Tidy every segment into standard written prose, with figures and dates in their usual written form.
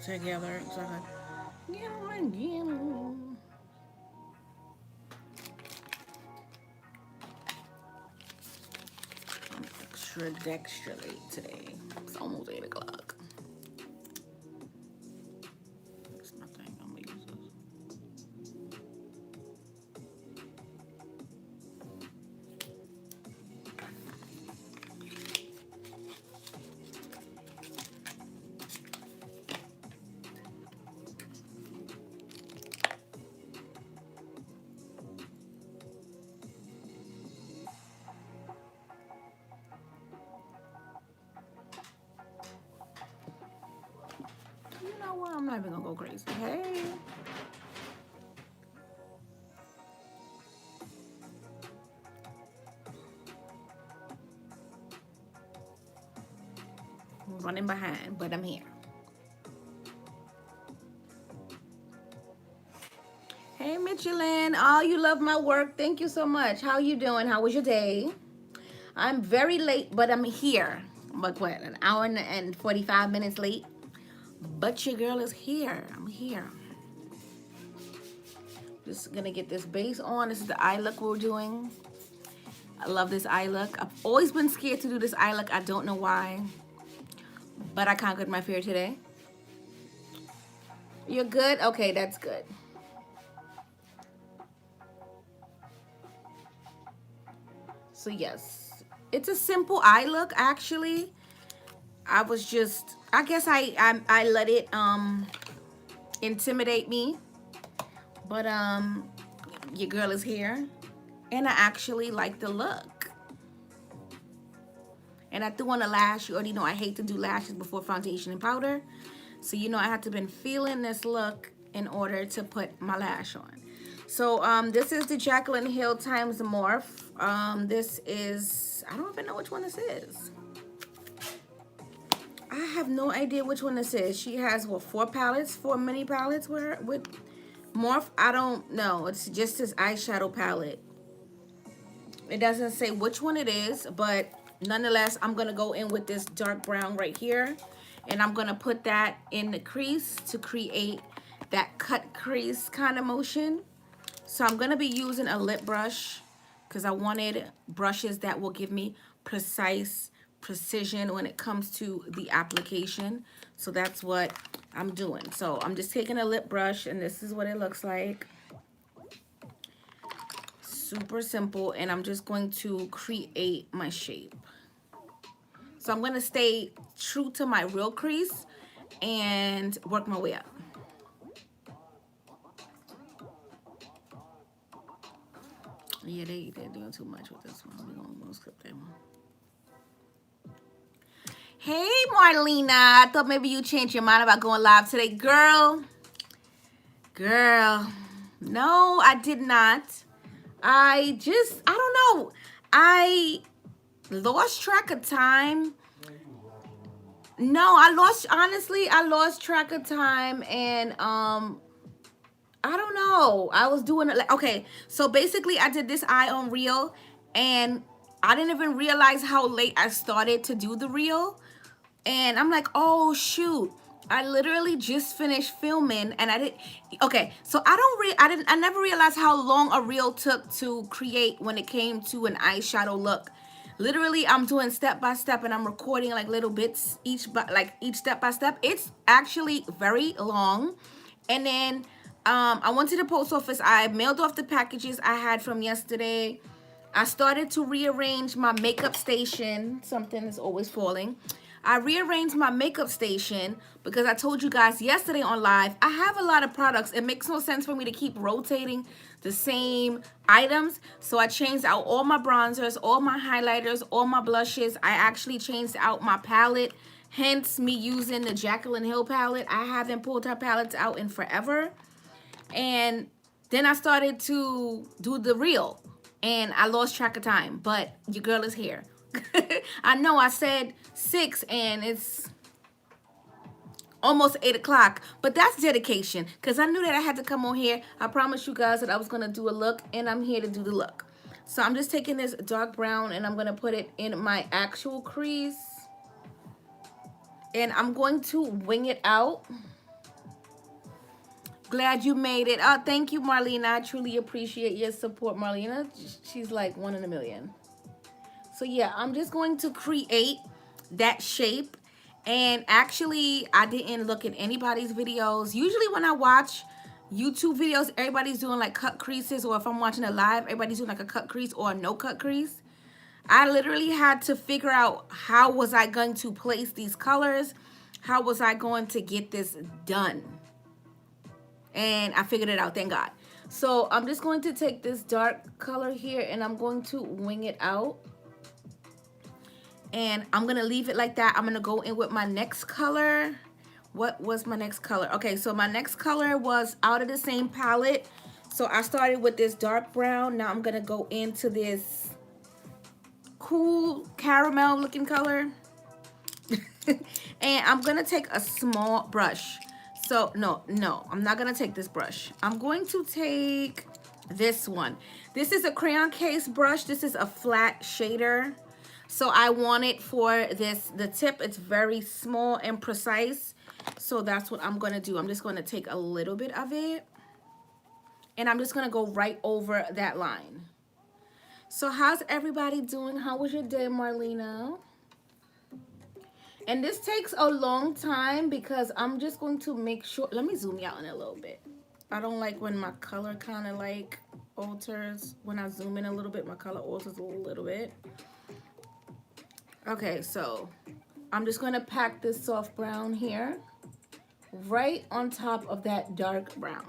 together so I can get them again. I'm extra late today. It's almost 8 o'clock. It's nothing. I'm gonna use this. You know what? I'm not even gonna go crazy. Hey. I'm running behind, but I'm here. Hey, Michelin. Oh, you love my work. Thank you so much. How you doing? How was your day? I'm very late, but I'm here. Like what, an hour and 45 minutes late? But your girl is here. I'm here. Just gonna get this base on. This is the eye look we're doing. I love this eye look. I've always been scared to do this eye look. I don't know why, but I conquered my fear today. You're good? Okay, that's good. So yes, it's a simple eye look actually. I was just, I guess I let it intimidate me, but your girl is here, and I actually like the look. And I threw on a lash. You already know I hate to do lashes before foundation and powder, so you know I had to been feeling this look in order to put my lash on. So this is the Jaclyn Hill times Morph. This is, I don't even know which one this is. I have no idea which one this is. She has, what, 4 mini palettes with Morph? I don't know. It's just this eyeshadow palette. It doesn't say which one it is, but nonetheless, I'm going to go in with this dark brown right here. And I'm going to put that in the crease to create that cut crease kind of motion. So I'm going to be using a lip brush because I wanted brushes that will give me precision when it comes to the application. So that's what I'm doing. So I'm just taking a lip brush, and this is what it looks like. Super simple, and I'm just going to create my shape. So I'm going to stay true to my real crease and work my way up. Yeah, they're doing too much with this one. We're going to skip that one. Hey, Marlena. I thought maybe you changed your mind about going live today. Girl. No, I did not. I don't know. I lost track of time. No, honestly, I lost track of time, and I don't know. I was doing it like, okay, so basically I did this eye on reel, and I didn't even realize how late I started to do the reel. And I'm like, oh shoot, I literally just finished filming, and I didn't. Okay, so I never realized how long a reel took to create when it came to an eyeshadow look. Literally, I'm doing step by step, and I'm recording like little bits each step by step. It's actually very long. And then I went to the post office. I mailed off the packages I had from yesterday. I started to rearrange my makeup station. Something is always falling. I rearranged my makeup station because I told you guys yesterday on live, I have a lot of products. It makes no sense for me to keep rotating the same items. So I changed out all my bronzers, all my highlighters, all my blushes. I actually changed out my palette. Hence me using the Jaclyn Hill palette. I haven't pulled her palettes out in forever. And then I started to do the reel, and I lost track of time, but your girl is here. I know I said 6 and it's almost 8 o'clock, but that's dedication because I knew that I had to come on here. I promised you guys that I was going to do a look, and I'm here to do the look. So I'm just taking this dark brown, and I'm going to put it in my actual crease, and I'm going to wing it out. Glad you made it. Oh, thank you, Marlena. I truly appreciate your support, Marlena. She's like 1 in a million. So yeah, I'm just going to create that shape. And actually, I didn't look at anybody's videos. Usually when I watch YouTube videos, everybody's doing like cut creases, or if I'm watching a live, everybody's doing like a cut crease or a no cut crease. I literally had to figure out how was I going to place these colors? How was I going to get this done? And I figured it out, thank God. So I'm just going to take this dark color here and I'm going to wing it out. And I'm going to leave it like that. I'm going to go in with my next color. What was my next color? Okay, so my next color was out of the same palette. So I started with this dark brown. Now I'm going to go into this cool caramel looking color. And I'm going to take a small brush. So no, I'm not going to take this brush. I'm going to take this one. This is a crayon case brush. This is a flat shader. So I want it for this, the tip, it's very small and precise. So that's what I'm going to do. I'm just going to take a little bit of it. And I'm just going to go right over that line. So how's everybody doing? How was your day, Marlena? And this takes a long time because I'm just going to make sure. Let me zoom you out in a little bit. I don't like when my color kind of like alters. When I zoom in a little bit, my color alters a little bit. Okay, so I'm just going to pack this soft brown here right on top of that dark brown.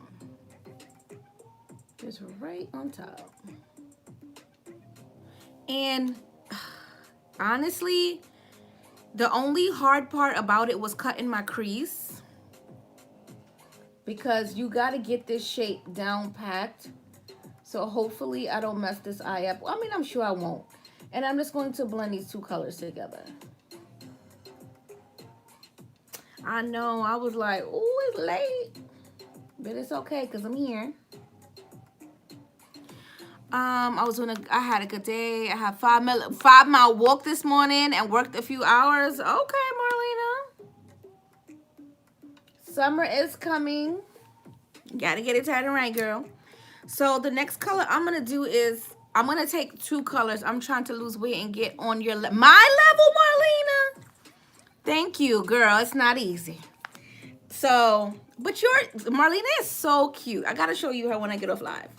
Just right on top. And honestly, the only hard part about it was cutting my crease, because you got to get this shape down packed. So hopefully I don't mess this eye up. I mean, I'm sure I won't. And I'm just going to blend these two colors together. I know, I was like, oh, it's late. But it's okay, because I'm here. I had a good day. I had 5-mile walk this morning and worked a few hours. Okay, Marlena. Summer is coming. Gotta get it tied and right, girl. So the next color I'm gonna do is, I'm gonna take two colors. I'm trying to lose weight and get on your my level, Marlena. Thank you, girl. It's not easy. So, but Marlena is so cute. I gotta show you her when I get off live.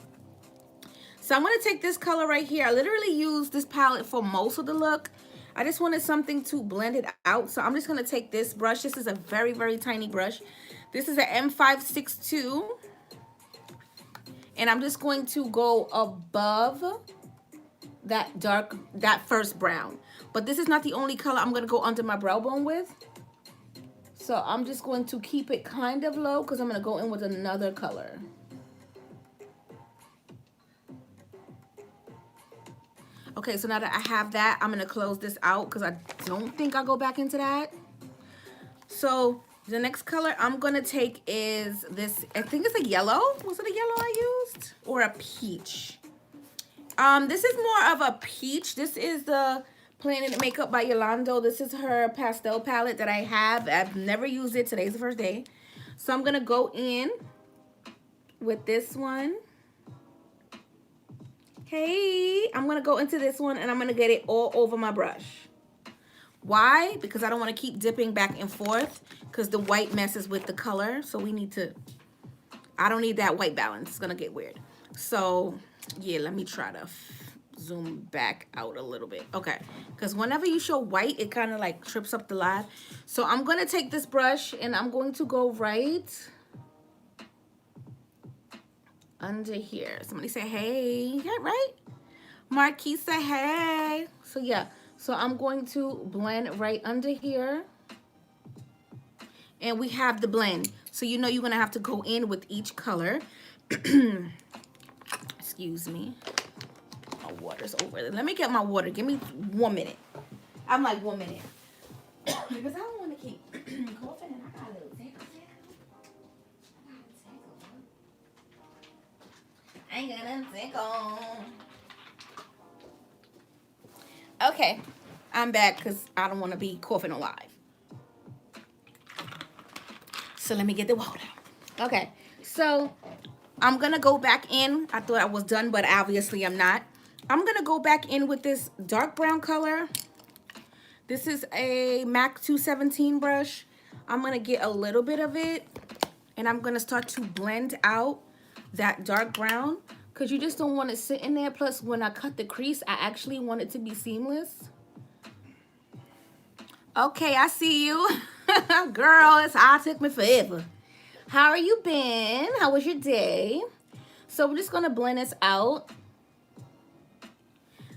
So I'm gonna take this color right here. I literally use this palette for most of the look. I just wanted something to blend it out. So I'm just gonna take this brush. This is a very, very tiny brush. This is an M562. And I'm just going to go above that first brown. But this is not the only color I'm gonna go under my brow bone with. So I'm just going to keep it kind of low because I'm gonna go in with another color. Okay, so now that I have that, I'm gonna close this out because I don't think I'll go back into that. So the next color I'm gonna take is this, I think it's a yellow. Was it a yellow I used? Or a peach? This is more of a peach. This is the Planet Makeup by Yolando. This is her pastel palette that I have. I've never used it. Today's the first day. So I'm gonna go in with this one. Hey, I'm gonna go into this one and I'm gonna get it all over my brush. Why? Because I don't want to keep dipping back and forth because the white messes with the color. So we need to, I don't need that white balance. It's gonna get weird. So yeah, let me try to zoom back out a little bit. Okay, because whenever you show white, it kind of like trips up the live. So I'm gonna take this brush and I'm going to go right under here. Somebody say hey. Yeah, right? Marquis say hey. So yeah, so I'm going to blend right under here. And we have the blend. So you know you're gonna have to go in with each color. Excuse me. My water's over there. Let me get my water. Give me 1 minute. I'm like 1 minute. Because I don't want to keep coughing and I got a little tickle. I ain't got a tickle. Okay, I'm back because I don't want to be coughing alive. So let me get the water. Okay, So I'm gonna go back in. I thought I was done, but obviously I'm not. I'm gonna go back in with this dark brown color. This is a MAC 217 brush. I'm gonna get a little bit of it and I'm gonna start to blend out that dark brown because you just don't want it sitting there. Plus, when I cut the crease, I actually want it to be seamless. Okay, I see you. Girl, it took me forever. How are you been? How was your day? So we're just gonna blend this out.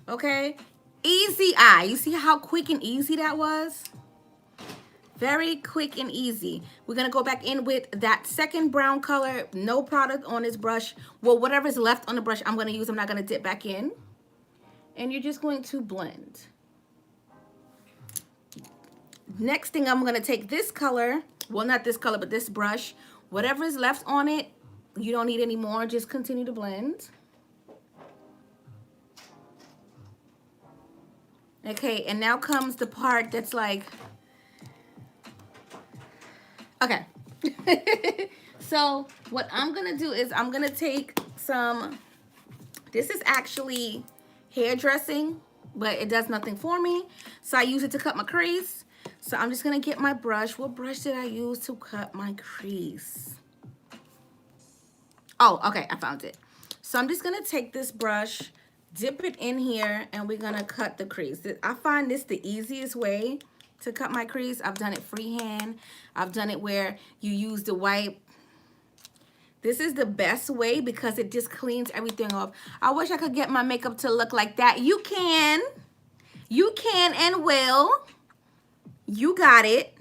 Okay, easy eye. You see how quick and easy that was? Very quick and easy. We're gonna go back in with that second brown color. No product on this brush. Well, whatever's left on the brush I'm gonna use. I'm not gonna dip back in. And you're just going to blend. Next thing, I'm gonna take this color. Well, not this color, but this brush. Whatever is left on it, you don't need any more. Just continue to blend. Okay, and now comes the part that's like, okay. So what I'm gonna do is I'm gonna take some, this is actually hair dressing, but it does nothing for me. So I use it to cut my crease. So I'm just gonna get my brush. What brush did I use to cut my crease? Oh, okay, I found it. So I'm just gonna take this brush, dip it in here, and we're gonna cut the crease. I find this the easiest way to cut my crease. I've done it freehand. I've done it where you use the wipe. This is the best way because it just cleans everything off. I wish I could get my makeup to look like that. You can. You can and will. You got it.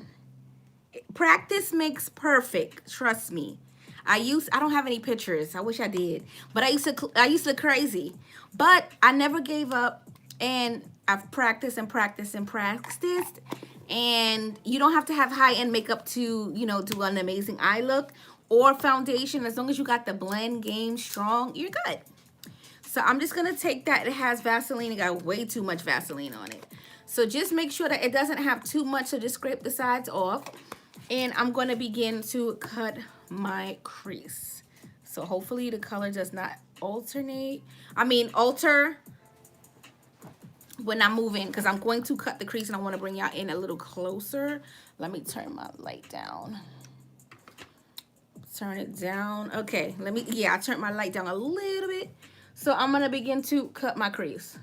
Practice makes perfect. Trust me. I don't have any pictures. I wish I did. But I used to look crazy. But I never gave up. And I've practiced and practiced and practiced. And you don't have to have high-end makeup to, you know, do an amazing eye look or foundation. As long as you got the blend game strong, you're good. So I'm just going to take that. It has Vaseline. It got way too much Vaseline on it. So just make sure that it doesn't have too much. So just scrape the sides off. And I'm going to begin to cut my crease. So hopefully the color does not alter when I'm moving, because I'm going to cut the crease and I want to bring y'all in a little closer. Let me turn my light down. Turn it down. Okay, I turned my light down a little bit. So I'm going to begin to cut my crease.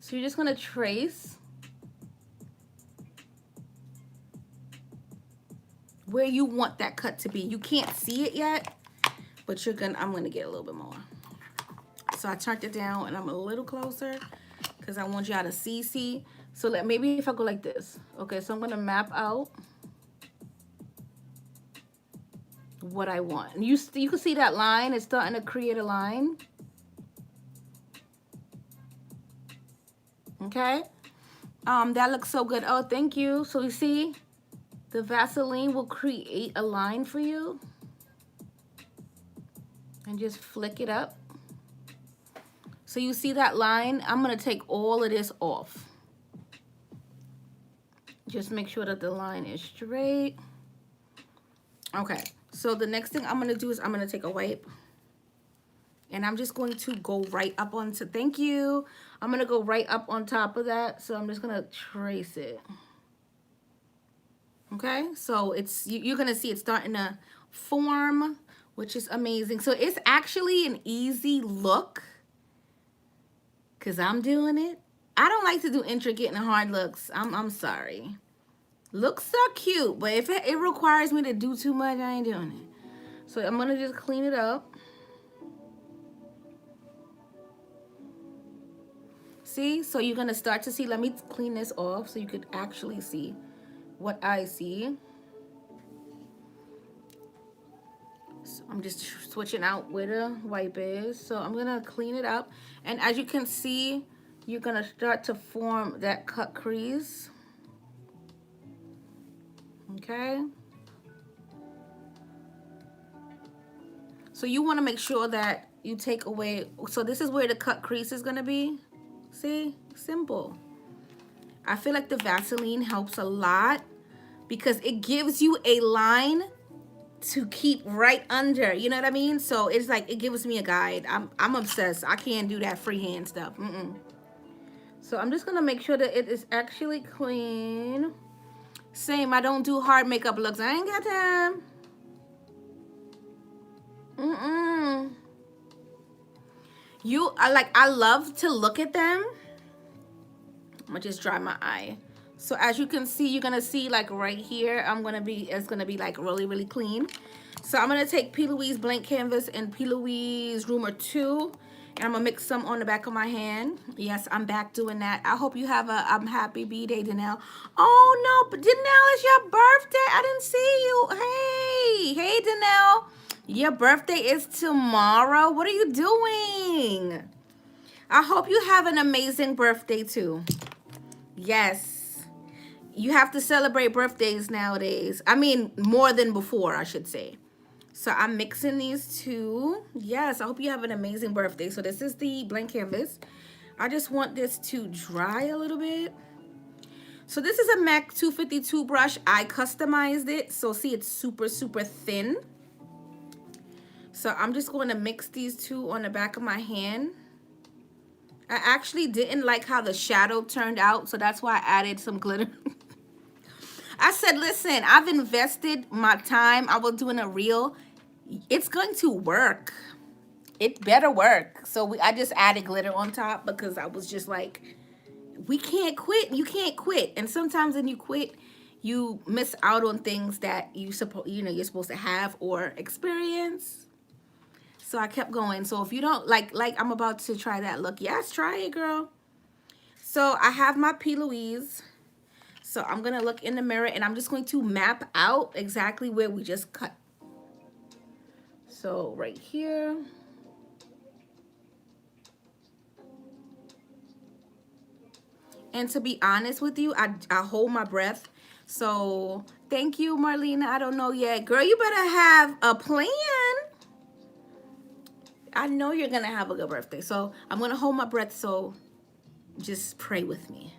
So you're just going to trace where you want that cut to be. You can't see it yet, but I'm going to get a little bit more. So I turned it down and I'm a little closer because I want y'all to see. So maybe if I go like this. Okay, so I'm going to map out what I want. And you can see that line. It's starting to create a line. Okay. That looks so good. Oh, thank you. So you see, the Vaseline will create a line for you. And just flick it up. So you see that line? I'm going to take all of this off. Just make sure that the line is straight. Okay. So the next thing I'm going to do is I'm going to take a wipe. And I'm just going to go right up onto, thank you. I'm going to go right up on top of that. So I'm just going to trace it. Okay. So you're going to see it starting to form, which is amazing. So it's actually an easy look. Because I'm doing it. I don't like to do intricate and hard looks. I'm sorry. Looks are cute, but if it requires me to do too much, I ain't doing it. So I'm going to just clean it up. See? So you're going to start to see. Let me clean this off so you could actually see what I see. So I'm just switching out where the wipe is. So I'm going to clean it up. And as you can see, you're going to start to form that cut crease. Okay. So you want to make sure that you take away. So this is where the cut crease is going to be. See? Simple. I feel like the Vaseline helps a lot because it gives you a line to keep right under, you know what I mean? So it's like it gives me a guide. I'm obsessed. I can't do that freehand stuff. So I'm just gonna make sure that it is actually clean. Same, I don't do hard makeup looks. I ain't got time. I love to look at them. I'm gonna just dry my eye. So as you can see, you're gonna see like right here, it's gonna be like really, really clean. So I'm gonna take P. Louise blank canvas and P. Louise Rumor 2, and I'm gonna mix some on the back of my hand. Yes, I'm back doing that. I hope you have a happy B-Day, Danelle. Oh no, but Danelle, it's your birthday. I didn't see you. Hey, Danelle. Your birthday is tomorrow. What are you doing? I hope you have an amazing birthday too. Yes. You have to celebrate birthdays nowadays. I mean, more than before, I should say. So I'm mixing these two. Yes, I hope you have an amazing birthday. So this is the blank canvas. I just want this to dry a little bit. So this is a MAC 252 brush. I customized it. So see, it's super, super thin. So I'm just going to mix these two on the back of my hand. I actually didn't like how the shadow turned out, so that's why I added some glitter. I said, listen, I've invested my time. I was doing a reel. It's going to work. It better work. So I just added glitter on top because I was just like, we can't quit. You can't quit. And sometimes when you quit, you miss out on things that you're supposed to have or experience. So I kept going. So if you don't like I'm about to try that look. Yes, try it, girl. So I have my P. Louise. So I'm going to look in the mirror and I'm just going to map out exactly where we just cut. So right here. And to be honest with you, I hold my breath. So thank you, Marlena. I don't know yet. Girl, you better have a plan. I know you're going to have a good birthday. So I'm going to hold my breath. So just pray with me.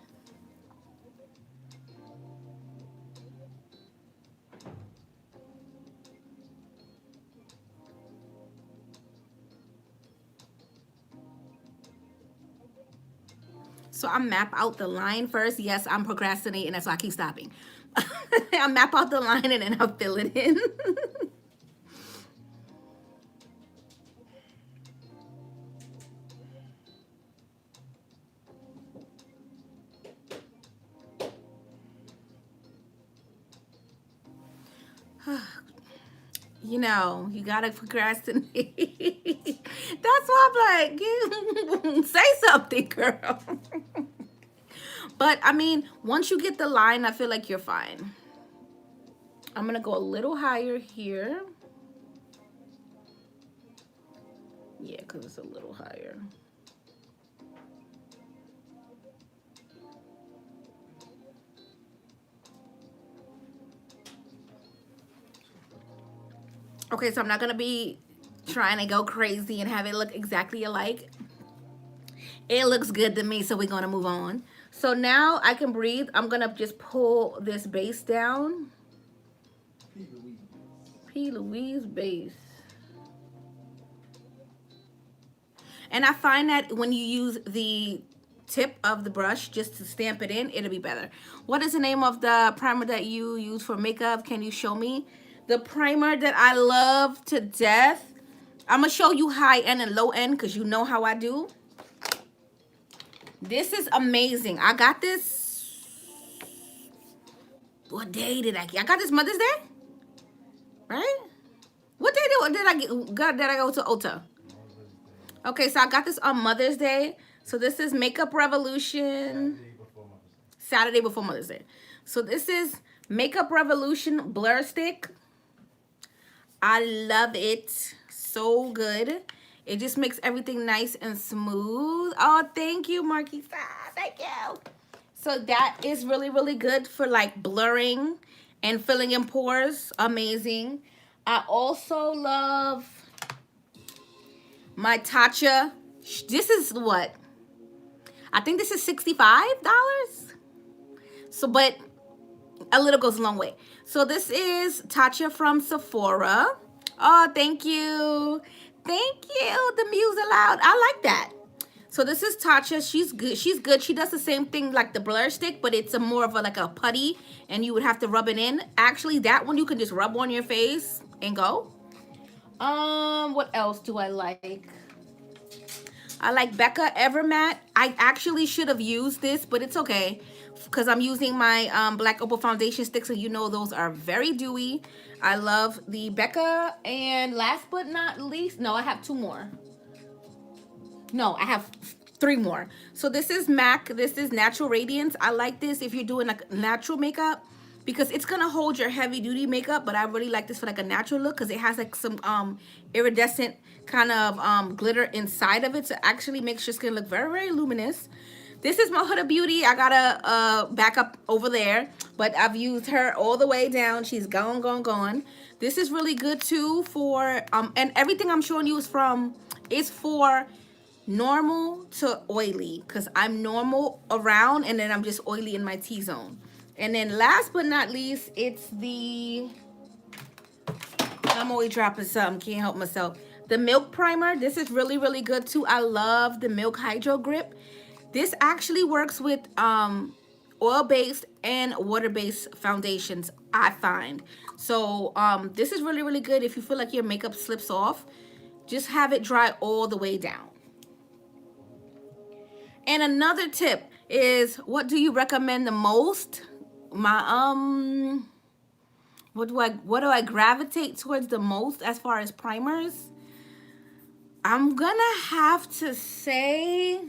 So I map out the line first. Yes, I'm procrastinating. That's why I keep stopping. I map out the line and then I'll fill it in. You know, you gotta procrastinate. That's why I'm like, say something, girl. But I mean, once you get the line, I feel like you're fine. I'm gonna go a little higher here. Yeah, because it's a little higher. Okay, so I'm not gonna be trying to go crazy and have it look exactly alike. It looks good to me, so we're gonna move on. So now I can breathe. I'm gonna just pull this base down. P. Louise base. And I find that when you use the tip of the brush just to stamp it in, it'll be better. What is the name of the primer that you use for makeup? Can you show me? The primer that I love to death. I'm gonna show you high end and low end because you know how I do. This is amazing. I got this. What day did I get? I got this Mother's Day, right? What day did I get? God, did I go to Ulta? Okay, so I got this on Mother's Day. So this is Makeup Revolution. Saturday before Mother's Day. So this is Makeup Revolution Blur Stick. I love it. So good. It just makes everything nice and smooth. Oh, thank you, Marquisa. Thank you. So that is really, really good for like blurring and filling in pores. Amazing. I also love my Tatcha. This is what? I think this is $65. So, but A little goes a long way. So this is Tatcha from Sephora. Oh, thank you. Thank you. The muse aloud. I like that. So this is Tatcha. She's good. She's good. She does the same thing like the blur stick, but it's a more of a like a putty, and you would have to rub it in. Actually, that one you can just rub on your face and go. What else do I like? I like Becca Evermatte. I actually should have used this, but it's okay because I'm using my Black Opal foundation sticks, and you know those are very dewy. I love the Becca, and last but not least, no, I have two more. No, I have three more. So this is MAC. This is Natural Radiance. I like this if you're doing like natural makeup because it's gonna hold your heavy duty makeup, but I really like this for like a natural look because it has like some iridescent kind of glitter inside of it, so it actually makes your skin look very, very luminous. This is my Huda Beauty. I got a backup over there, but I've used her all the way down. She's gone, gone, gone. This is really good too for and everything I'm showing you is for normal to oily, because I'm normal around and then I'm just oily in my T-zone. And then last but not least, it's the, I'm always dropping something, can't help myself, the Milk Primer. This is really, really good too. I love the Milk Hydro Grip. This actually works with oil-based and water-based foundations, I find. So this is really, really good if you feel like your makeup slips off. Just have it dry all the way down. And another tip is, what do you recommend the most? My what do I gravitate towards the most as far as primers? I'm gonna have to say,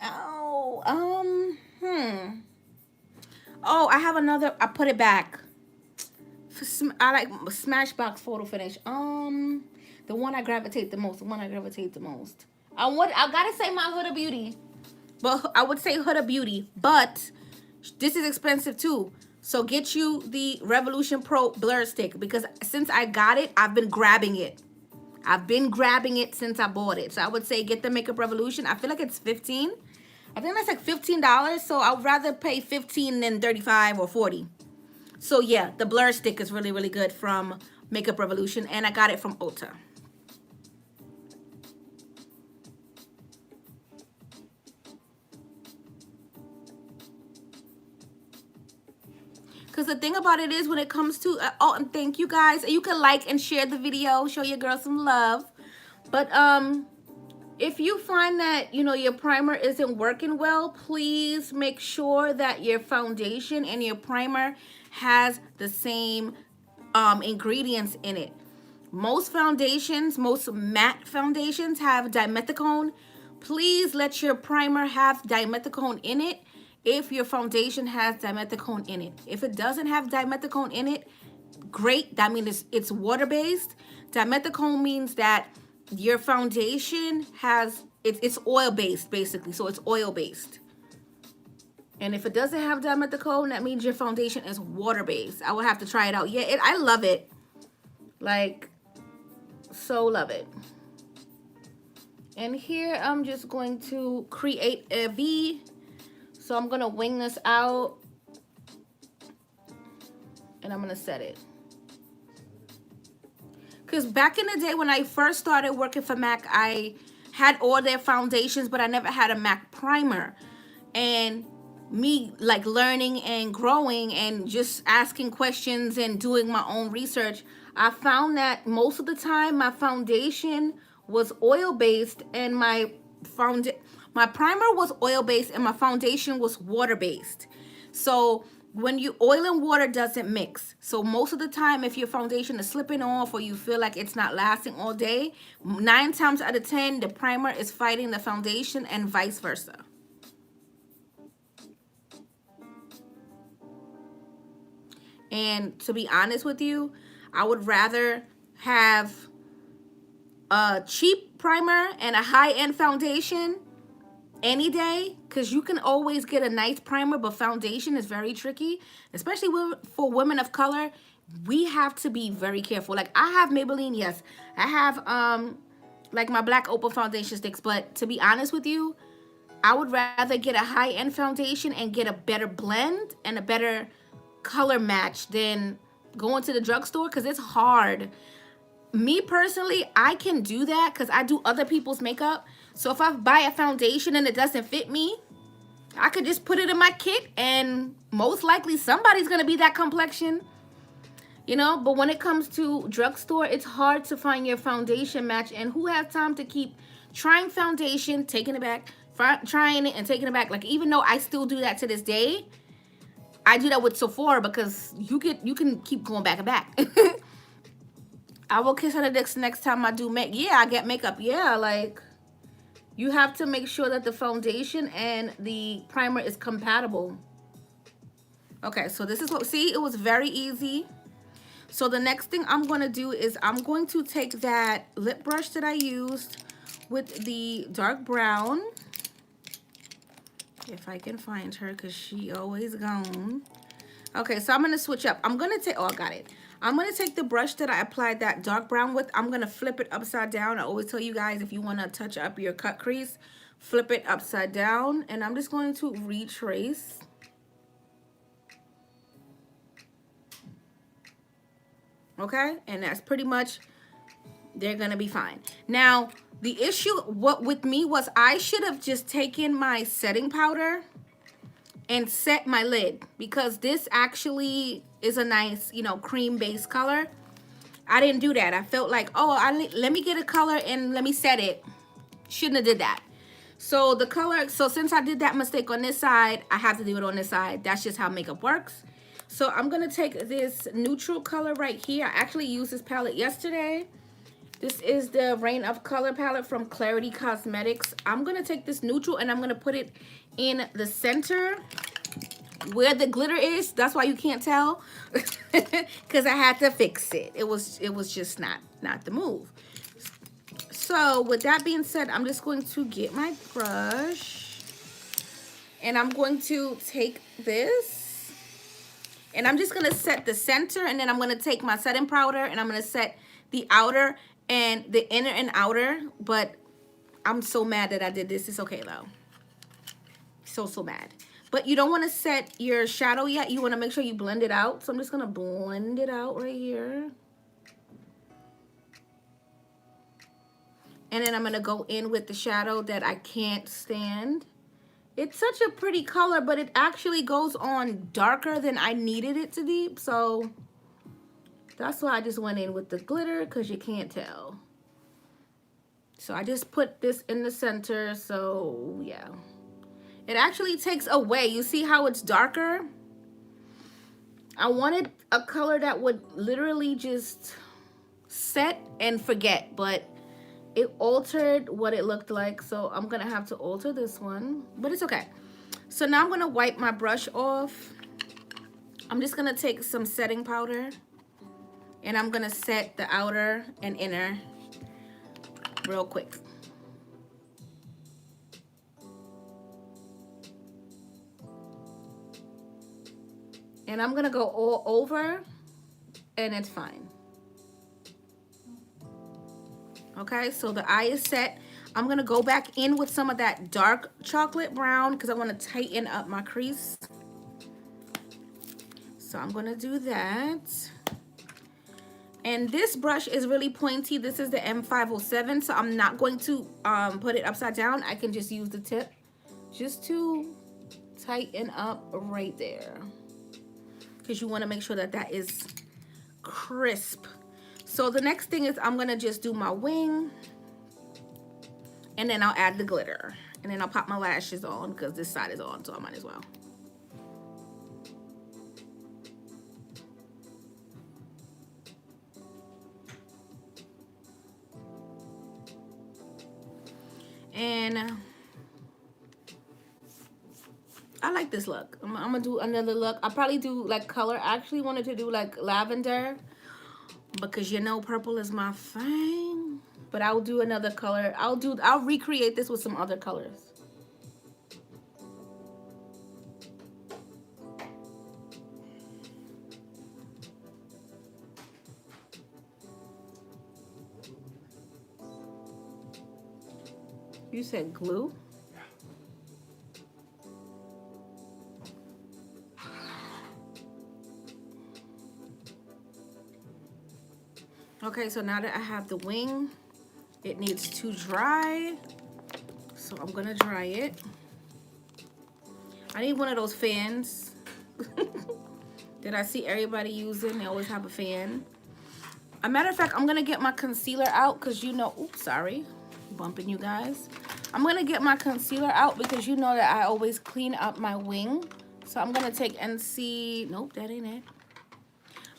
oh, oh, I have another. I put it back. I like Smashbox Photo Finish. The one I gravitate the most. The one I gravitate the most. I gotta say my Huda Beauty, but I would say Huda Beauty, but this is expensive too. So get you the Revolution Pro Blur Stick, because since I got it, I've been grabbing it. I've been grabbing it since I bought it. So I would say get the Makeup Revolution. I feel like it's 15. I think that's like $15. So I would rather pay 15 than 35 or 40. So yeah, the Blur Stick is really, really good from Makeup Revolution, and I got it from Ulta. Because the thing about it is, when it comes to, oh, and thank you guys. You can like and share the video, show your girl some love. But if you find that, you know, your primer isn't working well, please make sure that your foundation and your primer has the same ingredients in it. Most foundations, most matte foundations have dimethicone. Please let your primer have dimethicone in it if your foundation has dimethicone in it. If it doesn't have dimethicone in it, great. That means it's water-based. Dimethicone means that your foundation has, it's oil-based basically. So it's oil-based. And if it doesn't have dimethicone, that means your foundation is water-based. I will have to try it out. Yeah, I love it. Like, so love it. And here I'm just going to create a V. So I'm going to wing this out, and I'm going to set it. Because back in the day when I first started working for MAC, I had all their foundations, but I never had a MAC primer. And me like learning and growing and just asking questions and doing my own research, I found that most of the time my foundation was oil-based and my primer was oil-based and my foundation was water-based. So when you oil and water doesn't mix. So most of the time, if your foundation is slipping off or you feel like it's not lasting all day, 9 times out of 10, the primer is fighting the foundation and vice versa. And to be honest with you, I would rather have a cheap primer and a high-end foundation any day, because you can always get a nice primer, but foundation is very tricky, especially for women of color. We have to be very careful. Like, I have Maybelline, yes, I have like my Black Opal foundation sticks, but to be honest with you, I would rather get a high-end foundation and get a better blend and a better color match than going to the drugstore, because it's hard. Me personally, I can do that because I do other people's makeup. So if I buy a foundation and it doesn't fit me, I could just put it in my kit and most likely somebody's going to be that complexion. You know, but when it comes to drugstore, it's hard to find your foundation match. And who has time to keep trying foundation, taking it back, trying it and taking it back? Like, even though I still do that to this day, I do that with Sephora because you can keep going back and back. I will kiss her the next time I do make. Yeah, I get makeup. Yeah, like, you have to make sure that the foundation and the primer is compatible. Okay, so this is what, see, it was very easy. So the next thing I'm going to do is I'm going to take that lip brush that I used with the dark brown. If I can find her, because she always gone. Okay, so I'm going to switch up. I'm going to take, oh, I got it. I'm going to take the brush that I applied that dark brown with. I'm going to flip it upside down. I always tell you guys, if you want to touch up your cut crease, flip it upside down. And I'm just going to retrace. Okay, and that's pretty much, they're gonna be fine. Now the issue what with me was I should have just taken my setting powder and set my lid, because this actually is a nice, you know, cream base color. I didn't do that. I felt like, oh, let me get a color and let me set it. Shouldn't have did that. So the color, so since I did that mistake on this side, I have to do it on this side. That's just how makeup works. So I'm going to take this neutral color right here. I actually used this palette yesterday. This is the Reign of Color palette from Clarity Cosmetics. I'm going to take this neutral and I'm going to put it in the center where the glitter is. That's why you can't tell, because I had to fix it. It was just not the move. So with that being said, I'm just going to get my brush and I'm going to take this. And I'm just going to set the center, and then I'm going to take my setting powder and I'm going to set the outer and the inner and outer. But I'm so mad that I did this. It's okay though. So mad. But you don't want to set your shadow yet. You want to make sure you blend it out. So I'm just going to blend it out right here. And then I'm going to go in with the shadow that I can't stand. It's such a pretty color, but it actually goes on darker than I needed it to be. So that's why I just went in with the glitter, because you can't tell. So I just put this in the center. So yeah, it actually takes away. You see how it's darker? I wanted a color that would literally just set and forget, but it altered what it looked like. So I'm gonna have to alter this one, but it's okay. So now I'm gonna wipe my brush off. I'm just gonna take some setting powder and I'm gonna set the outer and inner real quick. And I'm gonna go all over and it's fine. Okay, so the eye is set. I'm gonna go back in with some of that dark chocolate brown because I want to tighten up my crease. So I'm gonna do that. And this brush is really pointy. This is the M507, so I'm not going to put it upside down. I can just use the tip just to tighten up right there, because you want to make sure that that is crisp. So the next thing is I'm gonna just do my wing, and then I'll add the glitter, and then I'll pop my lashes on because this side is on, so I might as well. And I like this look. I'm gonna do another look. I'll probably do like color. I actually wanted to do like lavender, because you know purple is my thing. But I'll do another color. I'll recreate this with some other colors. You said glue? Okay, so now that I have the wing, it needs to dry. So I'm gonna dry it. I need one of those fans that I see everybody using. They always have a fan. A matter of fact, I'm gonna get my concealer out because you know, oops, sorry, bumping you guys. I'm gonna get my concealer out because you know that I always clean up my wing. So I'm gonna take NC, nope, that ain't it.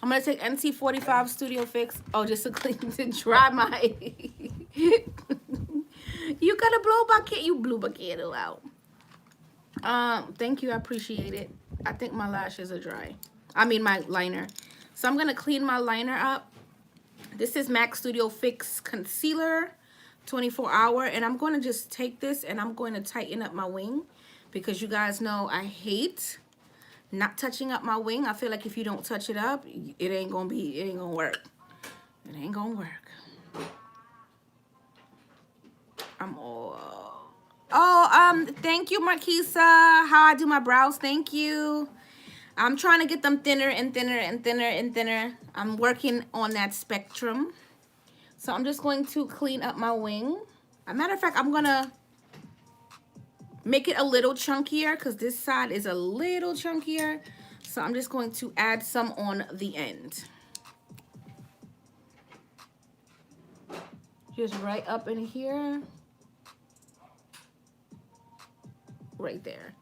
I'm gonna take NC45 Studio Fix. Oh, just to clean, to dry my. You got a blow bucket, you blew my candle out. Thank you, I appreciate it. I think my lashes are dry. I mean my liner. So I'm gonna clean my liner up. This is MAC Studio Fix Concealer, 24 hour, and I'm going to just take this and I'm going to tighten up my wing because you guys know I hate not touching up my wing. I feel like if you don't touch it up, it ain't gonna work. It ain't gonna work. I'm all, thank you, Marquisa. How I do my brows, thank you. I'm trying to get them thinner and thinner and thinner and thinner. I'm working on that spectrum. So I'm just going to clean up my wing. As a matter of fact, I'm gonna make it a little chunkier because this side is a little chunkier. So I'm just going to add some on the end. Just right up in here. Right there.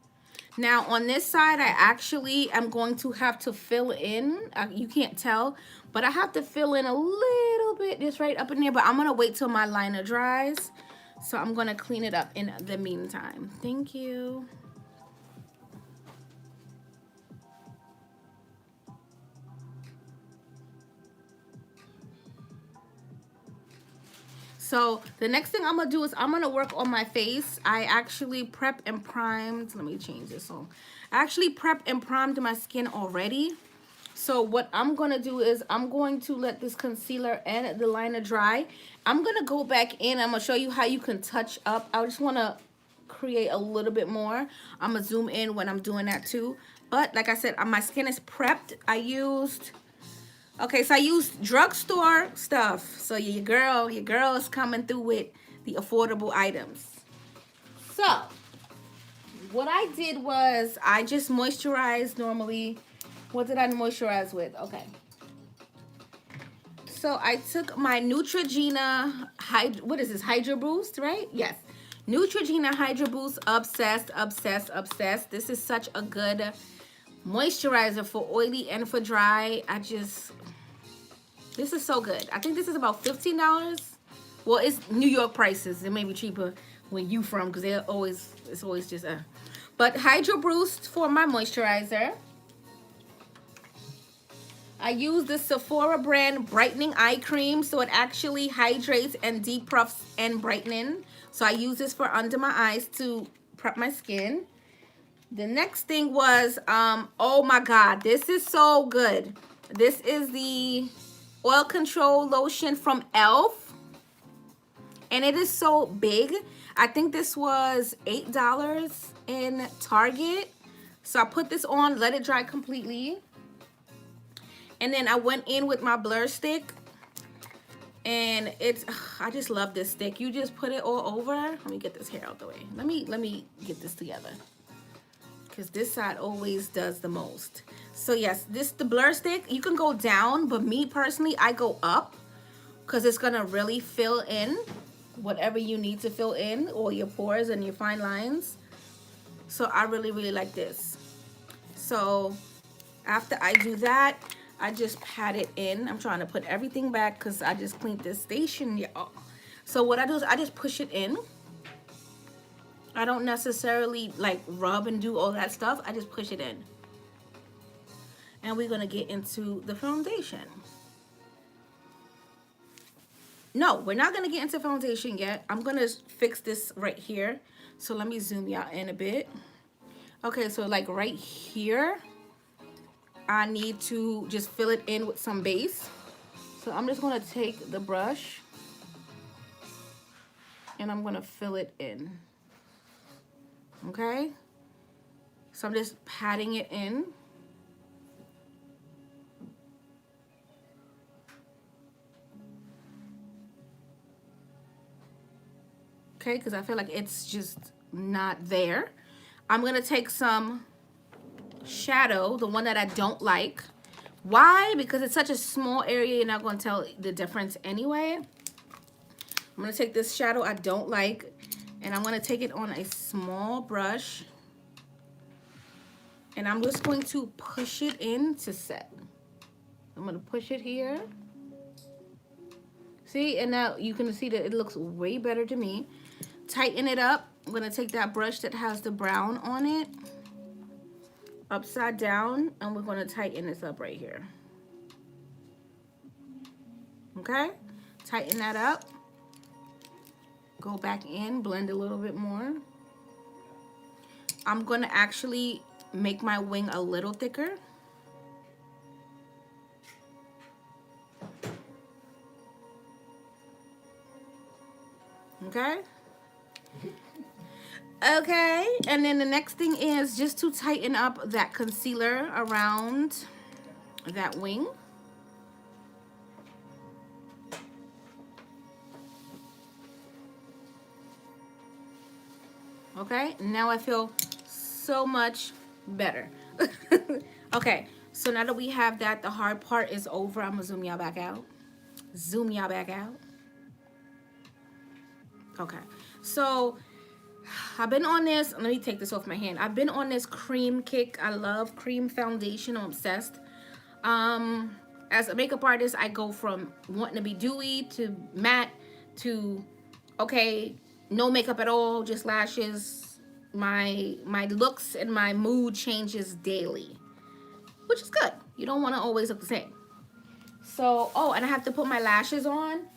Now on this side, I actually am going to have to fill in. You can't tell, but I have to fill in a little bit just right up in there. But I'm gonna wait till my liner dries. So I'm gonna clean it up in the meantime. Thank you. So the next thing I'm gonna do is I'm gonna work on my face. I actually prep and primed. Let me change this on. I actually prep and primed my skin already. So what I'm gonna do is I'm going to let this concealer and the liner dry. I'm gonna go back in. I'm gonna show you how you can touch up. I just wanna create a little bit more. I'm gonna zoom in when I'm doing that too. But like I said, my skin is prepped. I used drugstore stuff. So your girl is coming through with the affordable items. So what I did was I just moisturized normally. What did I moisturize with? Okay. So I took my Neutrogena what is this? Hydro Boost, right? Yes. Neutrogena Hydro Boost Obsessed, Obsessed, Obsessed. This is such a good moisturizer for oily and for dry. This is so good. I think this is about $15. Well, it's New York prices. It may be cheaper when you from because it's always just a. But Hydro Boost for my moisturizer. I use the Sephora brand brightening eye cream, so it actually hydrates and depuffs and brightening. So I use this for under my eyes to prep my skin. The next thing was, oh my God, this is so good. This is the oil control lotion from e.l.f. And it is so big. I think this was $8 in Target. So I put this on, let it dry completely. And then I went in with my blur stick. And I just love this stick. You just put it all over. Let me get this hair out the way. Let me get this together. Because this side always does the most. So yes, the blur stick, you can go down, but me personally, I go up because it's gonna really fill in whatever you need to fill in, all your pores and your fine lines. So I really, really like this. So after I do that, I just pat it in. I'm trying to put everything back because I just cleaned this station, y'all. So what I do is I just push it in. I don't necessarily like rub and do all that stuff. I just push it in. And we're gonna get into the foundation. No, we're not gonna get into foundation yet. I'm gonna fix this right here. So let me zoom y'all in a bit. Okay, so like right here, I need to just fill it in with some base. So I'm just gonna take the brush and I'm gonna fill it in. Okay? So I'm just patting it in. okay? Because I feel like it's just not there. I'm going to take some shadow, the one that I don't like. Why? Because it's such a small area, you're not going to tell the difference anyway. I'm going to take this shadow I don't like, and I'm going to take it on a small brush, and I'm just going to push it in to set. I'm going to push it here. See, and now you can see that it looks way better to me. Tighten it up. I'm going to take that brush that has the brown on it, upside down, and we're going to tighten this up right here. Okay? Tighten that up. Go back in, blend a little bit more. I'm going to actually make my wing a little thicker. Okay? Okay, and then the next thing is just to tighten up that concealer around that wing. Okay, now I feel so much better. Okay, so now that we have that, the hard part is over. I'm gonna zoom y'all back out. Zoom y'all back out. Okay, so I've been on this, let me take this off my hand. I've been on this cream kick. I love cream foundation. I'm obsessed. As a makeup artist, I go from wanting to be dewy to matte to, okay, no makeup at all, just lashes. My looks and my mood changes daily, which is good. You don't want to always look the same. So, oh, and I have to put my lashes on,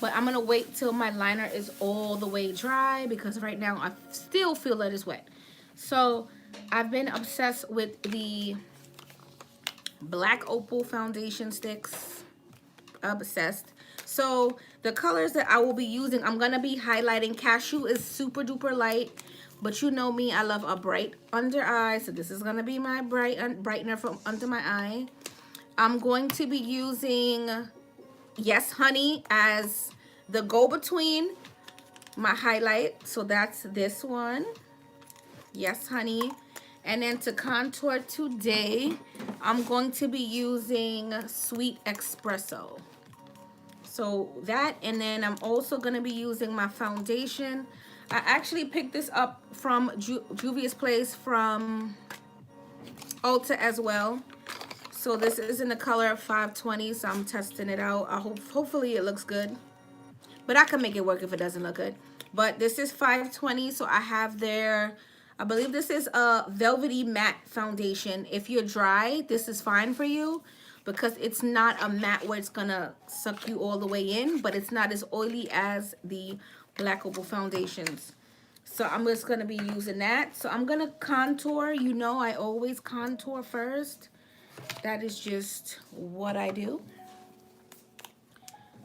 but I'm gonna wait till my liner is all the way dry because right now I still feel that it's wet. So I've been obsessed with the Black Opal foundation sticks. Obsessed. So the colors that I will be using, I'm gonna be highlighting. Cashew is super duper light, but you know me, I love a bright under eye, so this is gonna be my brightener from under my eye. I'm going to be using Yes Honey as the go-between my highlight, so that's this one, Yes Honey. And then to contour today, I'm going to be using Sweet Espresso. So that, and then I'm also going to be using my foundation. I actually picked this up from Juvia's Place from Ulta as well. So this is in the color 520, so I'm testing it out. Hopefully it looks good. But I can make it work if it doesn't look good. But this is 520, so I have their, I believe this is a velvety matte foundation. If you're dry, this is fine for you because it's not a matte where it's gonna suck you all the way in, but it's not as oily as the Black Opal foundations. So I'm just gonna be using that. So I'm gonna contour. You know I always contour first. That is just what I do.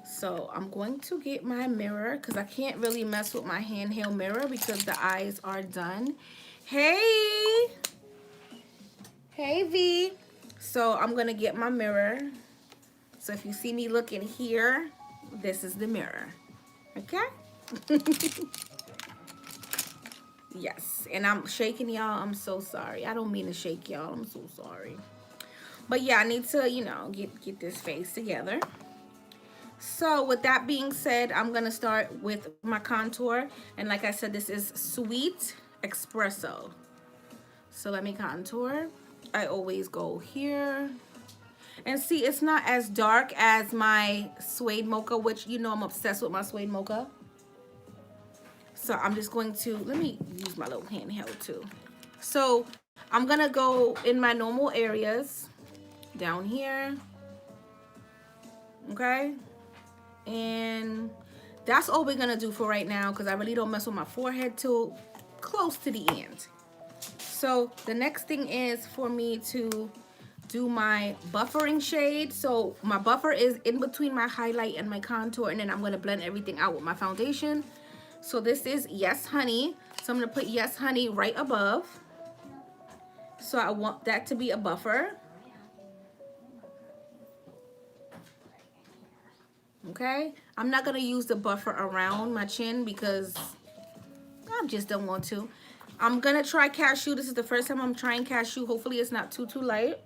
So I'm going to get my mirror because I can't really mess with my handheld mirror because the eyes are done. Hey! Hey, V. So I'm going to get my mirror. So if you see me looking here, this is the mirror. Okay? Yes. And I'm shaking y'all. I'm so sorry. I don't mean to shake y'all. I'm so sorry. But yeah, I need to, you know, get this face together. So with that being said, I'm going to start with my contour. And like I said, this is Sweet Espresso. So let me contour. I always go here. And see, it's not as dark as my Suede Mocha, which you know I'm obsessed with my Suede Mocha. So I'm just going to, let me use my little handheld too. So I'm going to go in my normal areas down here. Okay? And that's all we're gonna do for right now because I really don't mess with my forehead till close to the end. So the next thing is for me to do my buffering shade. So my buffer is in between my highlight and my contour, and then I'm gonna blend everything out with my foundation. So this is Yes Honey. So I'm gonna put Yes Honey right above. So I want that to be a buffer. Okay, I'm not gonna use the buffer around my chin because I just don't want to. I'm gonna try cashew. This is the first time I'm trying cashew. Hopefully it's not too light.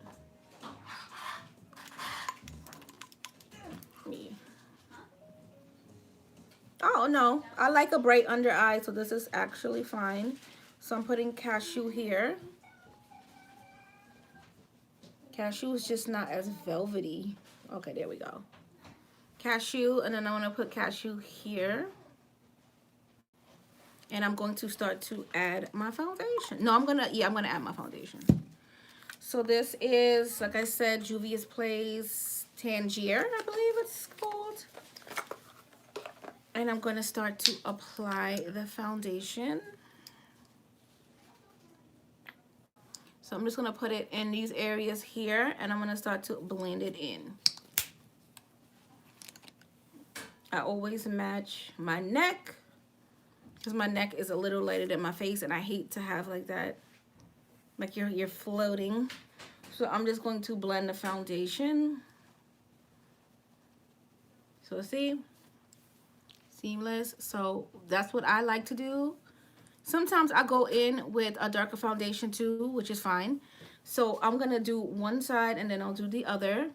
Oh no, I like a bright under eye, so this is actually fine. So I'm putting cashew here. Cashew is just not as velvety. Okay, there we go. Cashew, and then I want to put cashew here. And I'm going to start to add my foundation. No, I'm gonna add my foundation. So this is, like I said, Juvia's Place Tangier, I believe it's called. And I'm gonna start to apply the foundation. So I'm just gonna put it in these areas here, and I'm gonna start to blend it in. I always match my neck, because my neck is a little lighter than my face, and I hate to have like that, like you're floating. So I'm just going to blend the foundation. So see, seamless. So that's what I like to do. Sometimes I go in with a darker foundation too, which is fine. So I'm gonna do one side and then I'll do the other.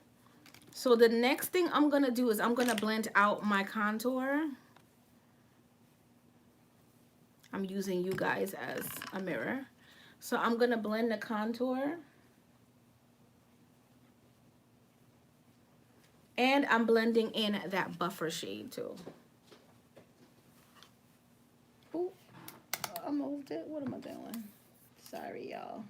So the next thing I'm gonna do is I'm gonna blend out my contour. I'm using you guys as a mirror. So I'm gonna blend the contour. And I'm blending in that buffer shade too. Ooh, I moved it. What am I doing? Sorry, y'all.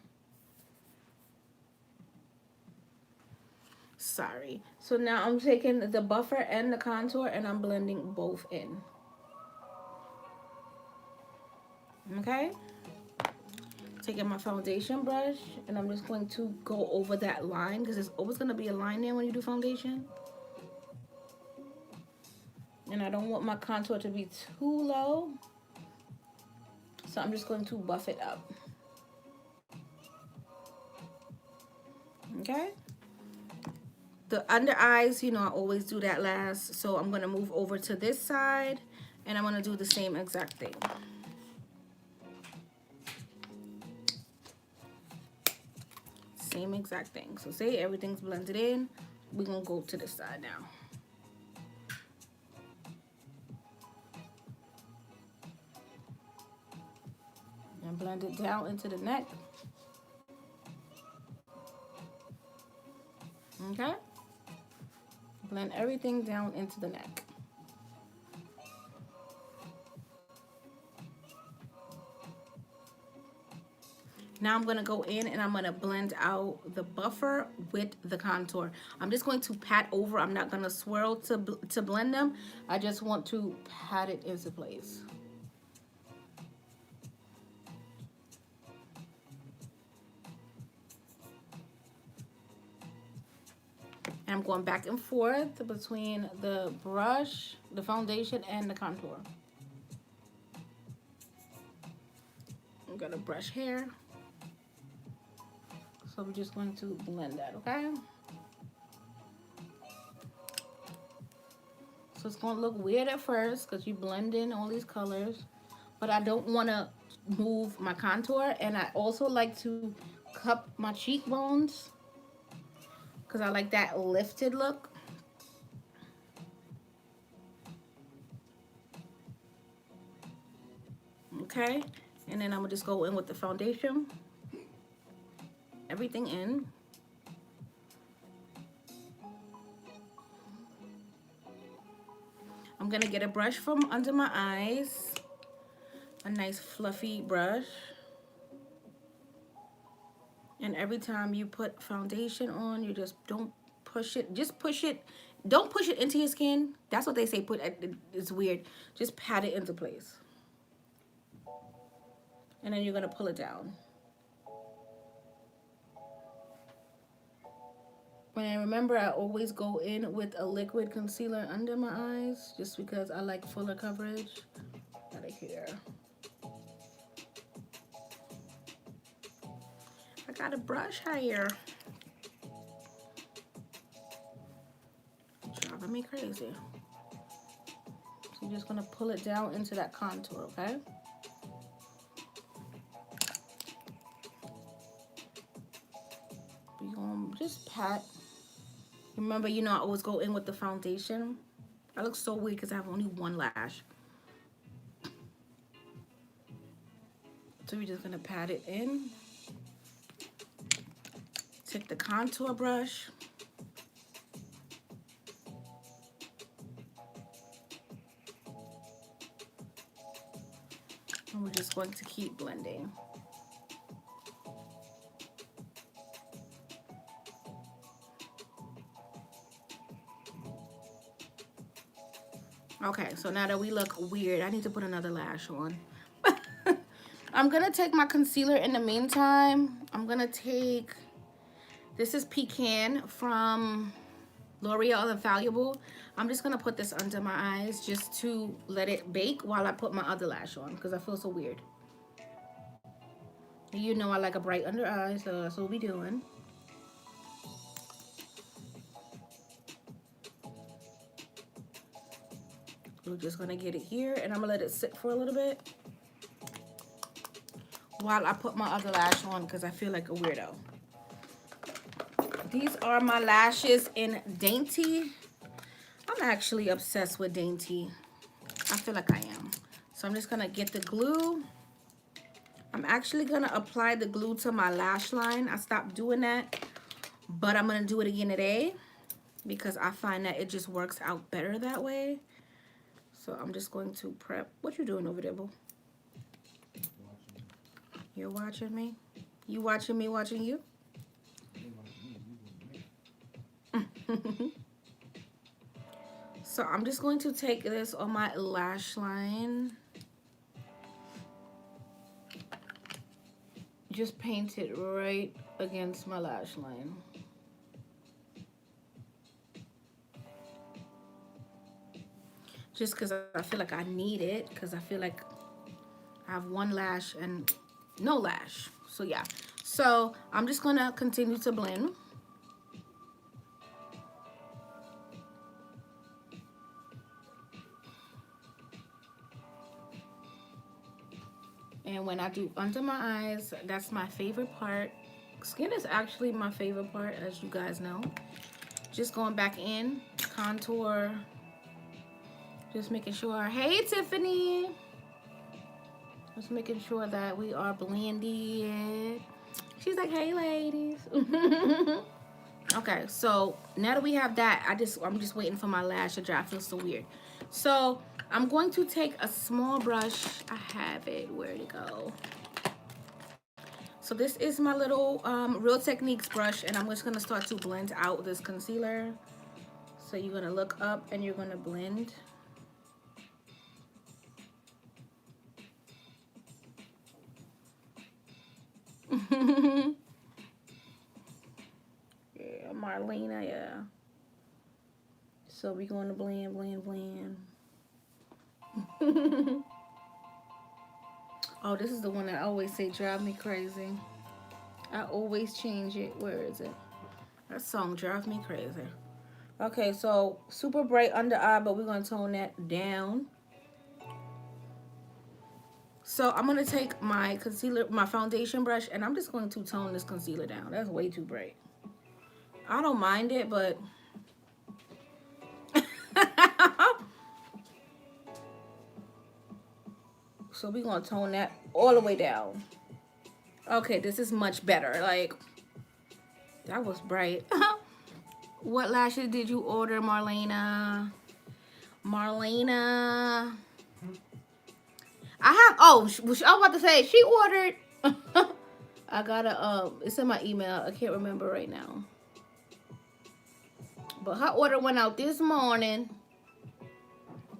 Sorry. So now I'm taking the buffer and the contour and I'm blending both in. Okay? Taking my foundation brush and I'm just going to go over that line because there's always going to be a line there when you do foundation. And I don't want my contour to be too low. So I'm just going to buff it up. Okay? The under eyes, you know, I always do that last. So I'm going to move over to this side and I'm going to do the same exact thing. Same exact thing. So say everything's blended in. We're going to go to this side now. And blend it down into the neck. Okay? Blend everything down into the neck. Now I'm going to go in and I'm going to blend out the buffer with the contour. I'm just going to pat over. I'm not going to swirl to blend them. I just want to pat it into place. And I'm going back and forth between the brush, the foundation, and the contour. I'm going to brush hair. So we're just going to blend that, okay? So it's going to look weird at first because you blend in all these colors. But I don't want to move my contour. And I also like to cup my cheekbones because I like that lifted look. Okay? And then I'm going to just go in with the foundation. Everything in. I'm gonna get a brush from under my eyes, a nice fluffy brush. And every time you put foundation on, you just don't push it. Just push it. Don't push it into your skin. That's what they say. It's weird. Just pat it into place. And then you're gonna pull it down. And remember, I always go in with a liquid concealer under my eyes just because I like fuller coverage. Out of here. I got a brush here. Driving me crazy. So you're just gonna pull it down into that contour, okay? just pat. Remember, you know, I always go in with the foundation. I look so weird because I have only one lash. So we're just gonna pat it in. Take the contour brush. And we're just going to keep blending. Okay, so now that we look weird, I need to put another lash on. I'm gonna take my concealer in the meantime. I'm gonna take, this is Pecan from L'Oreal Infallible. I'm just gonna put this under my eyes just to let it bake while I put my other lash on because I feel so weird. You know I like a bright under eye, so that's what we'll be doing. We're just gonna get it here and I'm gonna let it sit for a little bit while I put my other lash on because I feel like a weirdo. These are my lashes in Dainty. I'm actually obsessed with Dainty. I feel like I am. So I'm just gonna get the glue. I'm actually gonna apply the glue to my lash line. I stopped doing that, but I'm gonna do it again today because I find that it just works out better that way. So I'm just going to prep. What you doing over there, boo? You're watching me? You watching me watching you? So I'm just going to take this on my lash line. Just paint it right against my lash line. Just because I feel like I need it, because I feel like I have one lash and no lash. So yeah, so I'm just gonna continue to blend. And when I do under my eyes, that's my favorite part. Skin is actually my favorite part, as you guys know. Just going back in, contour. Just making sure, hey Tiffany. Just making sure that we are blended. She's like, hey ladies. Okay, so now that we have that, I'm just waiting for my lash to dry. I feel so weird. So I'm going to take a small brush. I have it. Where'd it go? So this is my little Real Techniques brush, and I'm just gonna start to blend out this concealer. So you're gonna look up and you're gonna blend. Yeah, Marlena, yeah. So we're going to blend, blend, blend. Oh, this is the one that I always say drive me crazy. I always change it. Where is it? That song drives me crazy. Okay, so super bright under eye, but we're going to tone that down. So I'm going to take my concealer, my foundation brush, and I'm just going to tone this concealer down. That's way too bright. I don't mind it, but... So we're going to tone that all the way down. Okay, this is much better. Like, that was bright. What lashes did you order, Marlena? Marlena. I have, oh, I was about to say, she ordered. I gotta, it's in my email. I can't remember right now. But her order went out this morning.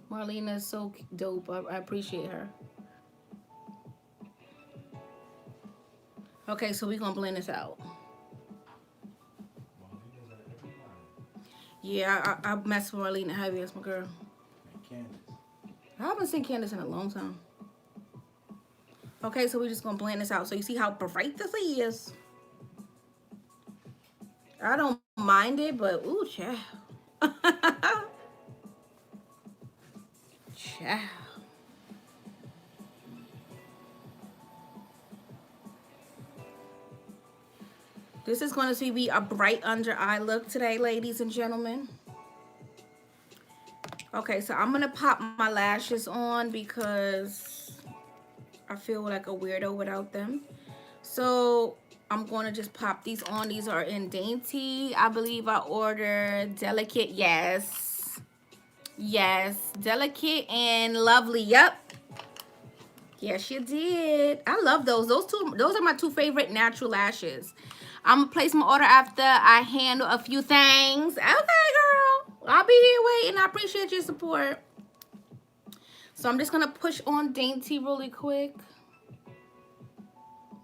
Marlena is so dope. I appreciate her. Okay, so we're gonna blend this out. Yeah, I mess with Marlena heavy. That's my girl. And Candace. I haven't seen Candace in a long time. Okay, so we're just gonna blend this out. So you see how bright this is? I don't mind it, but ooh, child. Child. This is going to be a bright under eye look today, ladies and gentlemen. Okay, so I'm going to pop my lashes on because I feel like a weirdo without them. So I'm going to just pop these on. These are in Dainty. I believe I ordered Delicate. Yes. Yes. Delicate and Lovely. Yep. Yes, you did. I love those. Those are my two favorite natural lashes. I'm going to place my order after I handle a few things. Okay, girl. I'll be here waiting. I appreciate your support. So I'm just going to push on Dainty really quick.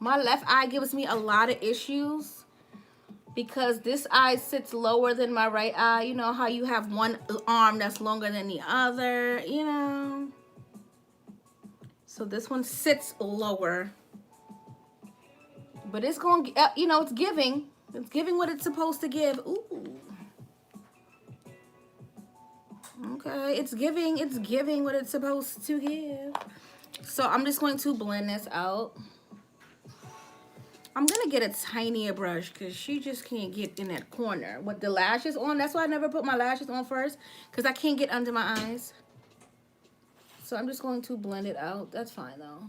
My left eye gives me a lot of issues because this eye sits lower than my right eye. You know how you have one arm that's longer than the other, you know. So this one sits lower. But it's going to, you know, it's giving. It's giving what it's supposed to give. Ooh. Okay, it's giving what it's supposed to give. So I'm just going to blend this out. I'm going to get a tinier brush because she just can't get in that corner with the lashes on. That's why I never put my lashes on first, because I can't get under my eyes. So I'm just going to blend it out. That's fine, though.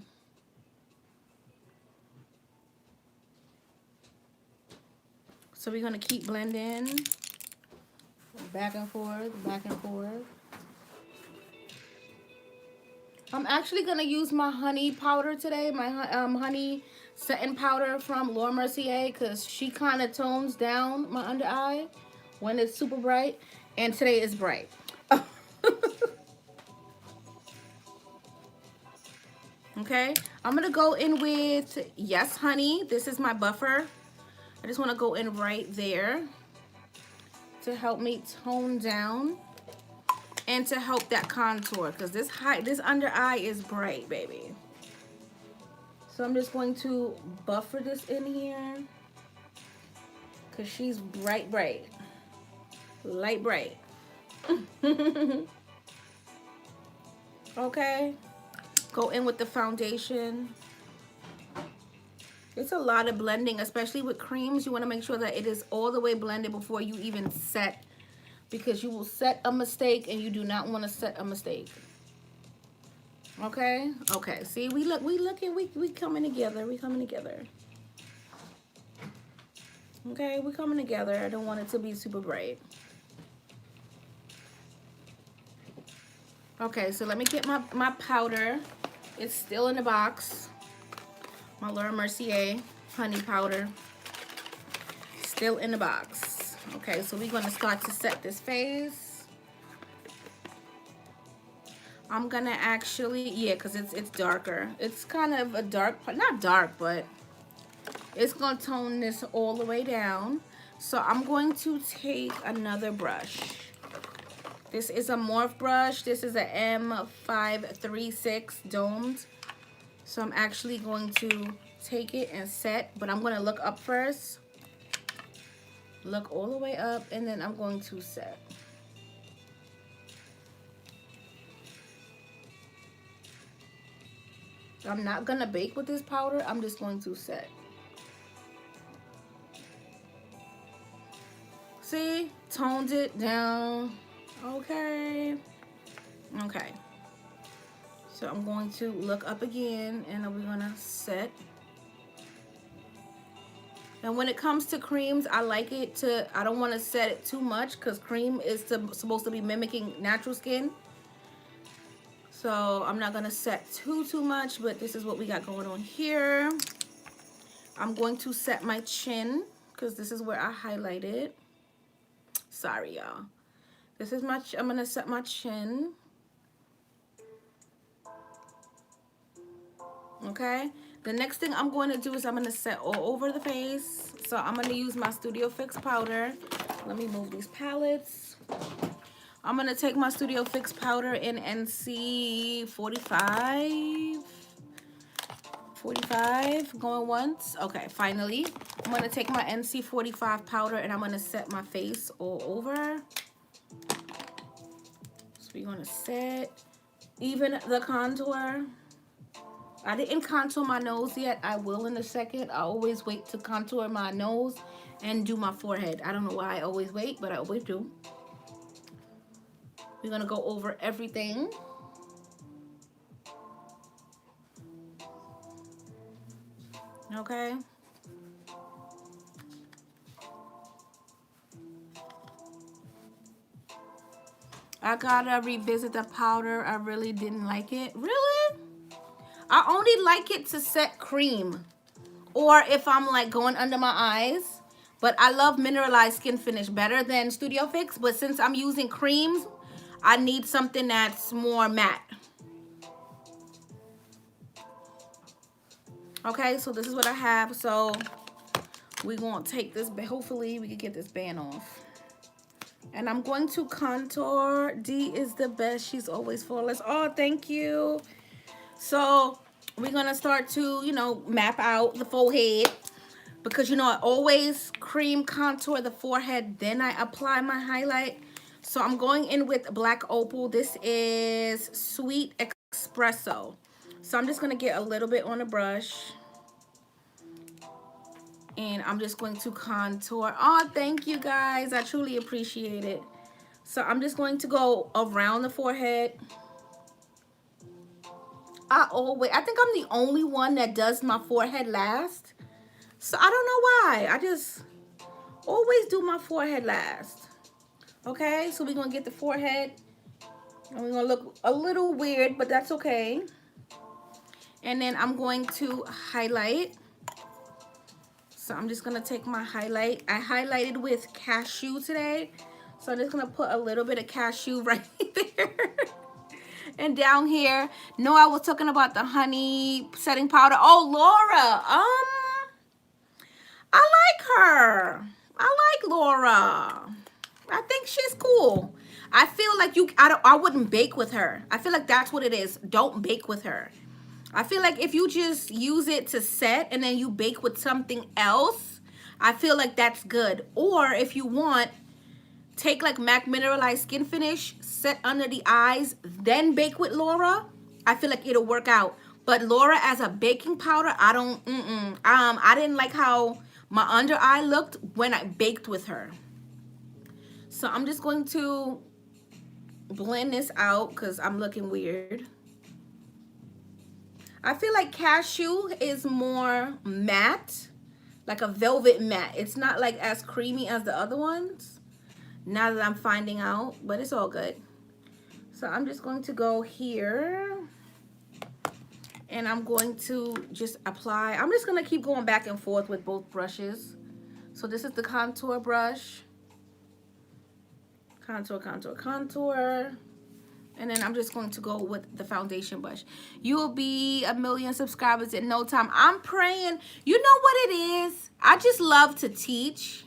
So we're going to keep blending. Back and forth, back and forth. I'm actually going to use my honey powder today. My honey setting powder from Laura Mercier, because she kind of tones down my under eye when it's super bright. And today is bright. Okay, I'm going to go in with Yes Honey. This is my buffer. I just want to go in right there to help me tone down and to help that contour, because this under eye is bright, baby. So I'm just going to buffer this in here because she's bright, light bright. Okay, go in with the foundation. It's a lot of blending, especially with creams. You want to make sure that it is all the way blended before you even set, because you will set a mistake and you do not want to set a mistake. Okay, okay. See, we coming together. We coming together. Okay, we coming together. I don't want it to be super bright. Okay, so let me get my powder. It's still in the box. My Laura Mercier honey powder. Still in the box. Okay, so we're going to start to set this face. I'm going to actually, yeah, because it's darker. It's kind of a dark, not dark, but it's going to tone this all the way down. So I'm going to take another brush. This is a Morph brush. This is a M536 domed. So I'm actually going to take it and set, but I'm going to look up first. Look all the way up, and then I'm going to set. I'm not going to bake with this powder. I'm just going to set. See? Toned it down. Okay. Okay. So I'm going to look up again, and we're going to set. And when it comes to creams, I like it to, I don't want to set it too much because cream is supposed to be mimicking natural skin. So I'm not going to set too much, but this is what we got going on here. I'm going to set my chin because this is where I highlighted. Sorry, y'all. This is my, I'm going to set my chin. Okay. The next thing I'm going to do is I'm going to set all over the face. So I'm going to use my Studio Fix powder. Let me move these palettes. I'm going to take my Studio Fix powder in NC 45. Going once. Okay, finally. I'm going to take my NC 45 powder and I'm going to set my face all over. So we're going to set, even the contour. I didn't contour my nose yet. I will in a second. I always wait to contour my nose and do my forehead. I don't know why I always wait, but I always do. We're going to go over everything. Okay. I gotta revisit the powder. I really didn't like it. Really? I only like it to set cream. Or if I'm like going under my eyes. But I love mineralized skin finish better than Studio Fix. But since I'm using creams, I need something that's more matte. Okay, so this is what I have. So we're going to take this, hopefully we can get this band off. And I'm going to contour. D is the best. She's always flawless. Oh, thank you. So we're going to start to, you know, map out the forehead. Because, you know, I always cream contour the forehead. Then I apply my highlight. So I'm going in with Black Opal. This is Sweet Espresso. So I'm just going to get a little bit on the brush. And I'm just going to contour. Oh, thank you guys. I truly appreciate it. So I'm just going to go around the forehead. I think I'm the only one that does my forehead last. So I don't know why. I just always do my forehead last. Okay, so we're going to get the forehead. And we're going to look a little weird, but that's okay. And then I'm going to highlight. So I'm just going to take my highlight. I highlighted with cashew today. So I'm just going to put a little bit of cashew right there. And down here, no, I was talking about the honey setting powder. Oh, Laura. I like her. I like Laura. I think she's cool. I feel like I wouldn't bake with her. I feel like that's what it is. Don't bake with her. I feel like if you just use it to set and then you bake with something else, I feel like that's good. Or if you want, take like MAC Mineralized Skin Finish, set under the eyes, then bake with Laura. I feel like it'll work out. But Laura as a baking powder, I don't, I didn't like how my under eye looked when I baked with her. So I'm just going to blend this out because I'm looking weird. I feel like cashew is more matte, like a velvet matte. It's not like as creamy as the other ones, now that I'm finding out, but it's all good. So I'm just going to go here and I'm going to just apply. I'm just going to keep going back and forth with both brushes. So this is the contour brush. Contour, contour, contour. And then I'm just going to go with the foundation brush. You will be 1 million subscribers in no time. I'm praying. You know what it is? I just love to teach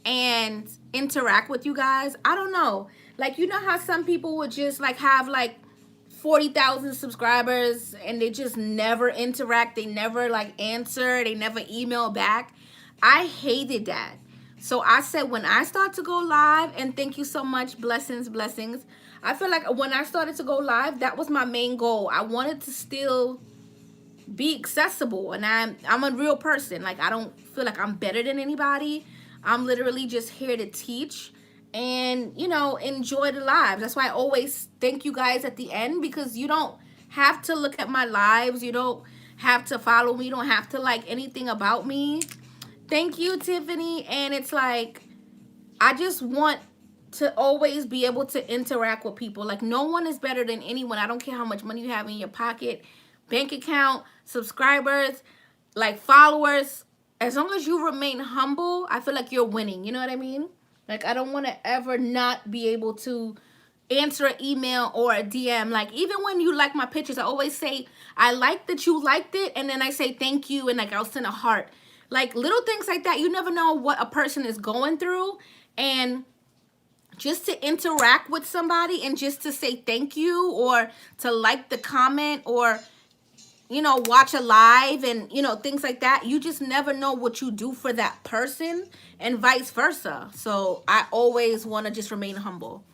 and interact with you guys. I don't know. Like, you know how some people would just like have like 40,000 subscribers and they just never interact. They never like answer. They never email back. I hated that. So I said when I start to go live, and thank you so much, blessings, blessings. I feel like when I started to go live, that was my main goal. I wanted to still be accessible, and I'm a real person. Like, I don't feel like I'm better than anybody. I'm literally just here to teach and, you know, enjoy the lives. That's why I always thank you guys at the end, because you don't have to look at my lives. You don't have to follow me. You don't have to like anything about me. Thank you, Tiffany. And it's like, I just want to always be able to interact with people. Like, no one is better than anyone. I don't care how much money you have in your pocket, bank account, subscribers, like followers. As long as you remain humble, I feel like you're winning. You know what I mean? Like, I don't want to ever not be able to answer an email or a DM. Like, even when you like my pictures, I always say, I like that you liked it. And then I say thank you, and like I'll send a heart. Like, little things like that. You never know what a person is going through. And just to interact with somebody and just to say thank you, or to like the comment, or, you know, watch a live and, you know, things like that. You just never know what you do for that person, and vice versa. So I always want to just remain humble.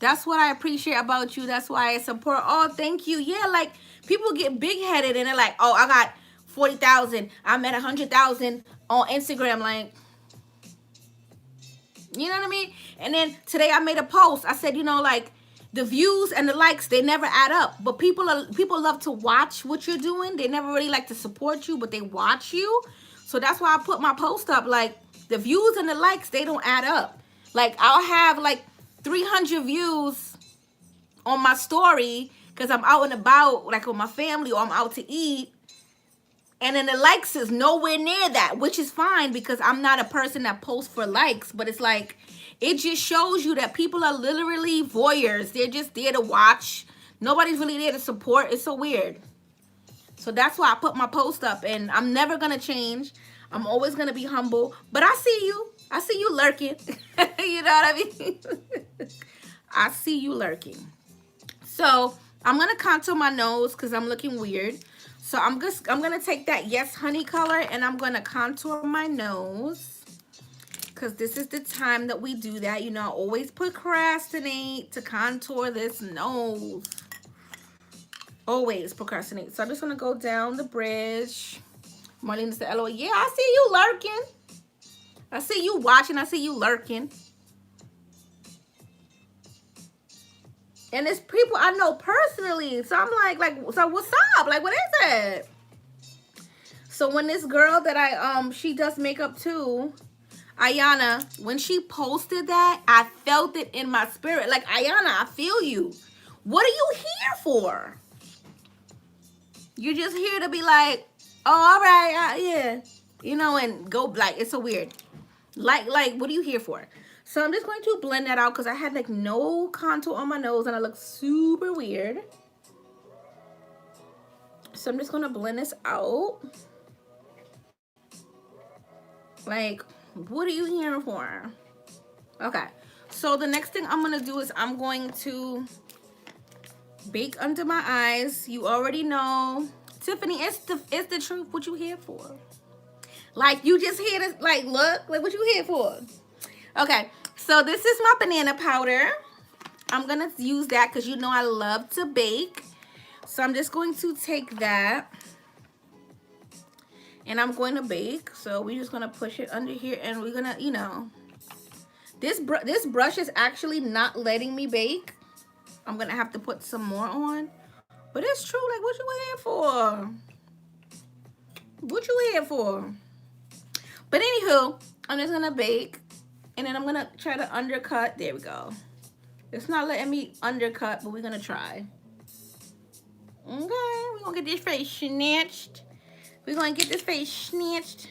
That's what I appreciate about you. That's why I support. Oh, thank you. Yeah, like people get big headed and they're like, oh, I got 40,000. I'm at 100,000 on Instagram. Like, you know what I mean? And then today I made a post. I said, you know, like the views and the likes, they never add up. But people love to watch what you're doing. They never really like to support you, but they watch you. So that's why I put my post up. Like the views and the likes, they don't add up. Like I'll have like 300 views on my story because I'm out and about, like with my family, or I'm out to eat. And then the likes is nowhere near that, which is fine because I'm not a person that posts for likes. But it's like, it just shows you that people are literally voyeurs. They're just there to watch. Nobody's really there to support. It's so weird. So that's why I put my post up. And I'm never going to change. I'm always going to be humble. But I see you. I see you lurking. You know what I mean? I see you lurking. So I'm going to contour my nose because I'm looking weird. So I'm going to take that Yes Honey color and I'm going to contour my nose because this is the time that we do that. You know, I always procrastinate to contour this nose. Always procrastinate. So I'm just going to go down the bridge. Marlene said, LOL. Yeah, I see you lurking. I see you watching. I see you lurking. And it's people I know personally. So I'm like, so what's up? Like, what is it? So when this girl that she does makeup too, Ayana, when she posted that, I felt it in my spirit. Like, Ayana, I feel you. What are you here for? You're just here to be like, oh, all right, yeah. You know, and go, like, it's so weird. Like, what are you here for? So I'm just going to blend that out because I had like no contour on my nose and I look super weird. So I'm just going to blend this out. Like, what are you here for? Okay. So the next thing I'm going to do is I'm going to bake under my eyes. You already know. Tiffany, it's the truth. What you here for? Like, you just here to, like, look. Like, what you here for? Okay, so this is my banana powder. I'm going to use that because you know I love to bake. So I'm just going to take that. And I'm going to bake. So we're just going to push it under here. And we're going to, you know. This brush is actually not letting me bake. I'm going to have to put some more on. But it's true. Like, what you here for? What you here for? But anywho, I'm just going to bake. And then I'm going to try to undercut. There we go. It's not letting me undercut, but we're going to try. Okay, we're going to get this face snatched. We're going to get this face snatched.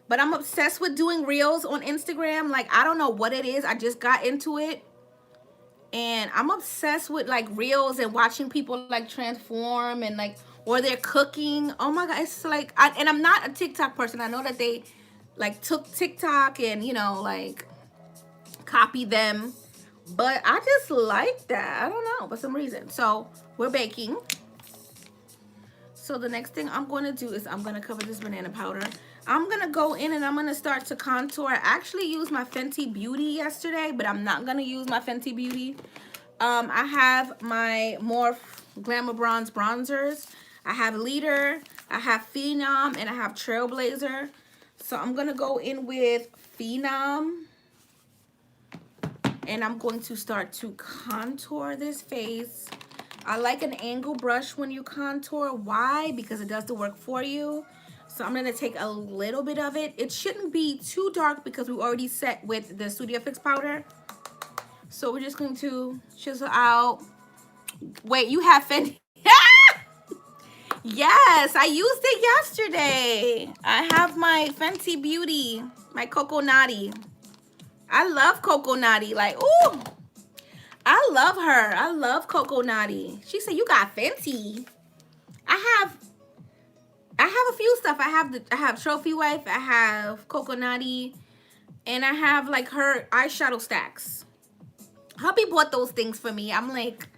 But I'm obsessed with doing reels on Instagram. Like, I don't know what it is. I just got into it. And I'm obsessed with, like, reels and watching people, like, transform and, like, or they're cooking. Oh, my God. It's like, and I'm not a TikTok person. I know that they like took TikTok and, you know, like copy them, but I just like that. I don't know, for some reason. So we're baking. So the next thing I'm going to do is I'm going to cover this banana powder. I'm going to go in and I'm going to start to contour. I actually used my Fenty Beauty yesterday, but I'm not going to use my Fenty Beauty. I have my more Glamour Bronze bronzers. I have Leader, I have Phenom, and I have Trailblazer. So I'm going to go in with Phenom. And I'm going to start to contour this face. I like an angle brush when you contour. Why? Because it does the work for you. So I'm going to take a little bit of it. It shouldn't be too dark because we already set with the Studio Fix powder. So we're just going to chisel out. Wait, you have Fenty? Yes, I used it yesterday. I have my Fenty Beauty, my Coco Naughty. I love Coco Naughty. Like, ooh, I love her. I love Coco Naughty. She said, you got Fenty. I have a few stuff. I have Trophy Wife. I have Coco Naughty. And I have, like, her eyeshadow stacks. Hubby bought those things for me. I'm like...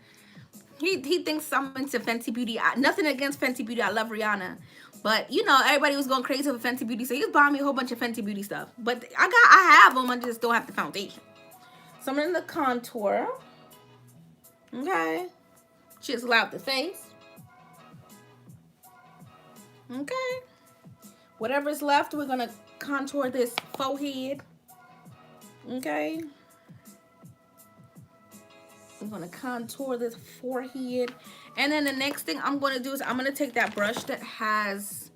He thinks I'm into Fenty Beauty. Nothing against Fenty Beauty. I love Rihanna. But, you know, everybody was going crazy with Fenty Beauty. So he was buying me a whole bunch of Fenty Beauty stuff. But I have them. I just don't have the foundation. So I'm going to contour. Okay. Chisel out the face. Okay. Whatever's left, we're gonna contour this forehead. Okay. I'm gonna contour this forehead. And then the next thing I'm gonna do is I'm gonna take that brush that has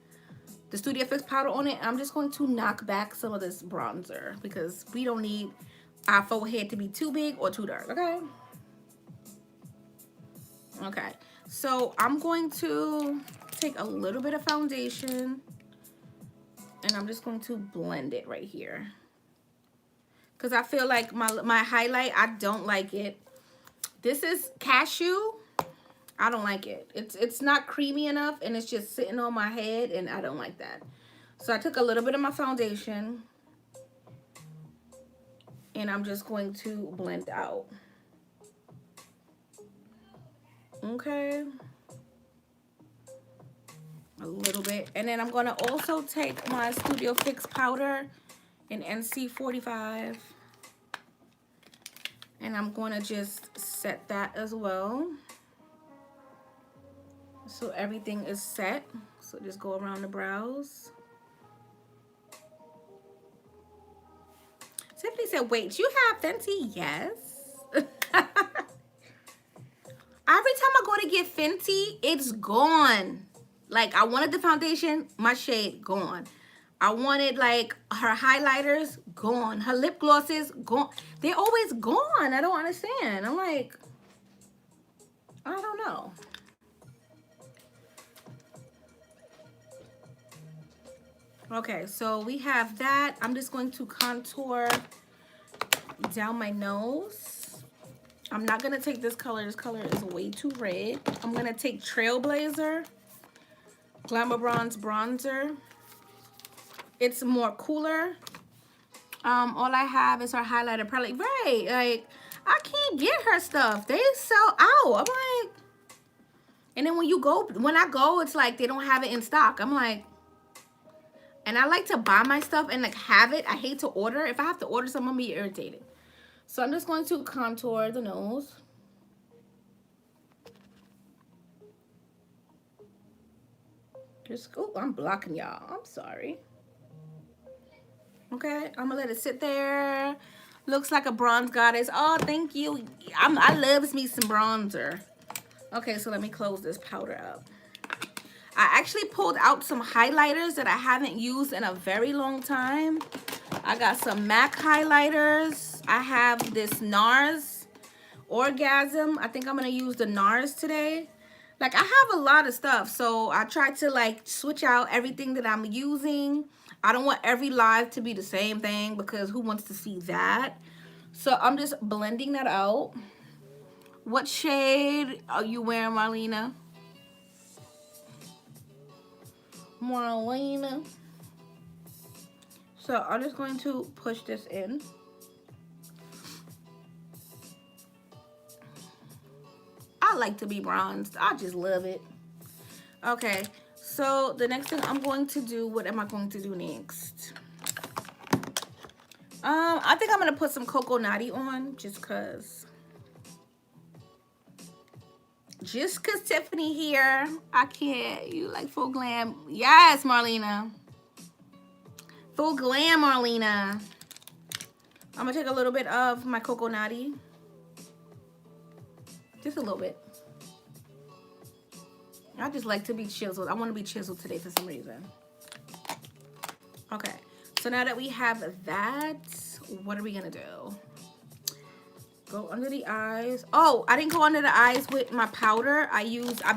the Studio Fix powder on it. I'm just going to knock back some of this bronzer because we don't need our forehead to be too big or too dark, okay? Okay, so I'm going to take a little bit of foundation and I'm just going to blend it right here. Because I feel like my highlight, I don't like it. This is cashew. I don't like it. It's not creamy enough and it's just sitting on my head and I don't like that. So I took a little bit of my foundation and I'm just going to blend out. Okay. A little bit. And then I'm going to also take my Studio Fix powder in NC45. And I'm going to just set that as well. So everything is set. So just go around the brows. Tiffany said, wait, you have Fenty? Yes. Every time I go to get Fenty, it's gone. Like, I wanted the foundation, my shade, gone. I wanted, like, her highlighters, gone. Her lip glosses, gone. They're always gone. I don't understand. I'm like, I don't know. Okay, so we have that. I'm just going to contour down my nose. I'm not going to take this color. This color is way too red. I'm going to take Trailblazer Glamour Bronze Bronzer. It's more cooler. All I have is her highlighter palette. Right, like, I can't get her stuff. They sell out. I'm like, and then when I go, it's like they don't have it in stock. I'm like, and I like to buy my stuff and like have it. I hate to order. If I have to order something, I'm gonna be irritated. So I'm just going to contour the nose. Just, oh, I'm blocking y'all. I'm sorry. Okay, I'm gonna let it sit there. Looks like a bronze goddess. Oh, thank you. I loves me some bronzer. Okay, so let me close this powder up. I actually pulled out some highlighters that I haven't used in a very long time. I got some MAC highlighters. I have this NARS Orgasm. I think I'm gonna use the NARS today. Like, I have a lot of stuff, so I try to like switch out everything that I'm using. I don't want every live to be the same thing because who wants to see that? So I'm just blending that out. What shade are you wearing, Marlena? Marlena. So I'm just going to push this in. I like to be bronzed. I just love it. Okay, so the next thing I'm going to do, what am I going to do next? I think I'm gonna put some Coco Naughty on just cause Tiffany here. I can't. You like full glam? Yes, Marlena. Full glam, Marlena. I'm gonna take a little bit of my Coco Naughty. Just a little bit. I just like to be chiseled. I want to be chiseled today for some reason. Okay, so now that we have that, what are we gonna do? Go under the eyes. Oh, I didn't go under the eyes with my powder. I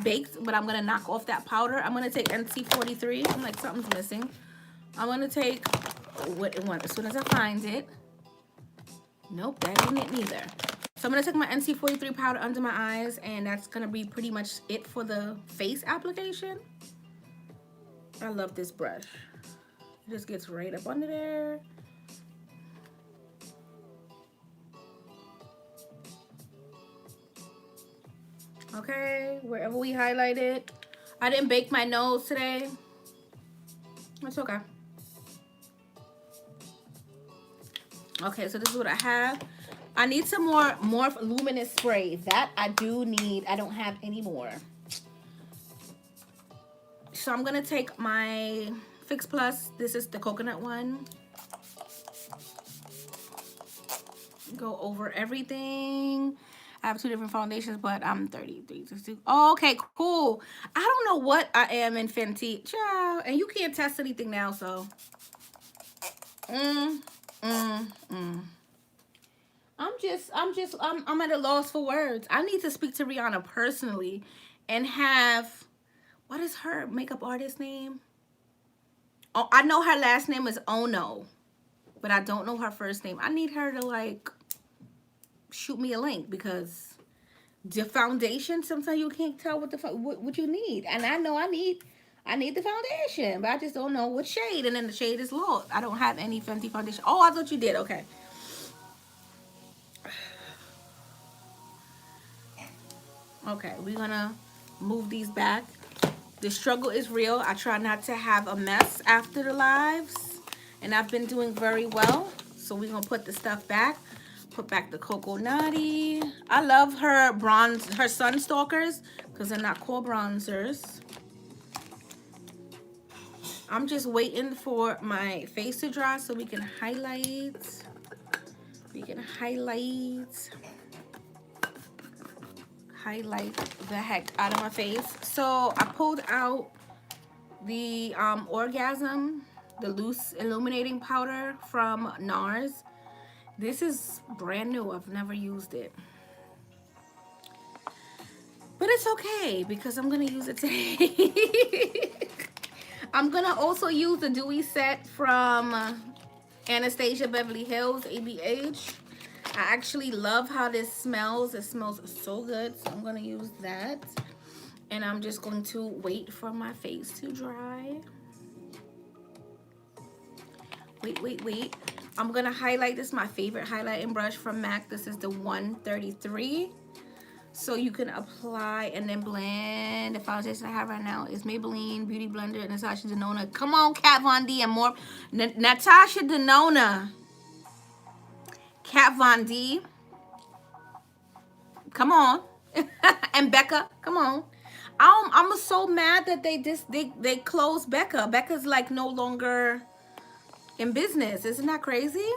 baked, but I'm gonna knock off that powder. I'm gonna take NC43. I'm like, something's missing. I'm gonna take what one as soon as I find it. Nope, that ain't it neither. So I'm gonna take my NC43 powder under my eyes, and that's gonna be pretty much it for the face application. I love this brush. It just gets right up under there. Okay, wherever we highlighted. I didn't bake my nose today. That's okay. Okay, so this is what I have. I need some more luminous spray. That I do need. I don't have any more. So I'm gonna take my Fix Plus. This is the coconut one. Go over everything. I have 2 different foundations, but I'm 33. Oh, okay, cool. I don't know what I am in Fenty. Ciao. And you can't test anything now, so. I'm at a loss for words. I need to speak to Rihanna personally and have, what is her makeup artist name? Oh, I know her last name is Ono, but I don't know her first name. I need her to like shoot me a link because the foundation, sometimes you can't tell what you need. And I know I need the foundation, but I just don't know what shade. And then the shade is low. I don't have any Fenty foundation. Oh, I thought you did. Okay. Okay, we're gonna move these back. The struggle is real. I try not to have a mess after the lives, and I've been doing very well. So we're gonna put the stuff back. Put back the Coco Naughty. I love her her Sun Stalkers, because they're not called bronzers. I'm just waiting for my face to dry so we can highlight. Highlight the heck out of my face. So I pulled out the Orgasm, the loose illuminating powder from NARS. This is brand new. I've never used it, but it's okay because I'm gonna use it today. I'm gonna also use the dewy set from Anastasia Beverly Hills ABH. I actually love how this smells. It smells so good. So I'm going to use that. And I'm just going to wait for my face to dry. Wait. I'm going to highlight. This is my favorite highlighting brush from MAC. This is the 133. So you can apply and then blend. The foundation I have right now is Maybelline Beauty Blender and Natasha Denona. Come on, Kat Von D and more. Natasha Denona. Kat Von D, come on. And Becca, come on. I'm so mad that they closed Becca. Becca's like no longer in business. Isn't that crazy?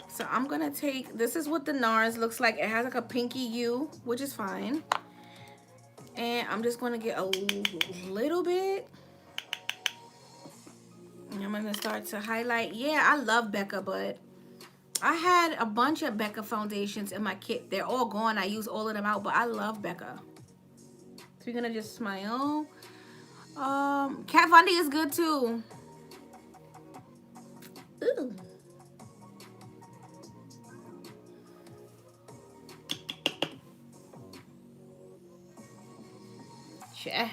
So I'm gonna take, this is what the NARS looks like. It has like a pinky U, which is fine. And I'm just gonna get a little bit. And I'm gonna start to highlight. Yeah, I love Becca, but I had a bunch of Becca foundations in my kit. They're all gone. I use all of them out, but I love Becca. So we're gonna just smile. Kat Von D is good too. Ooh. Yeah.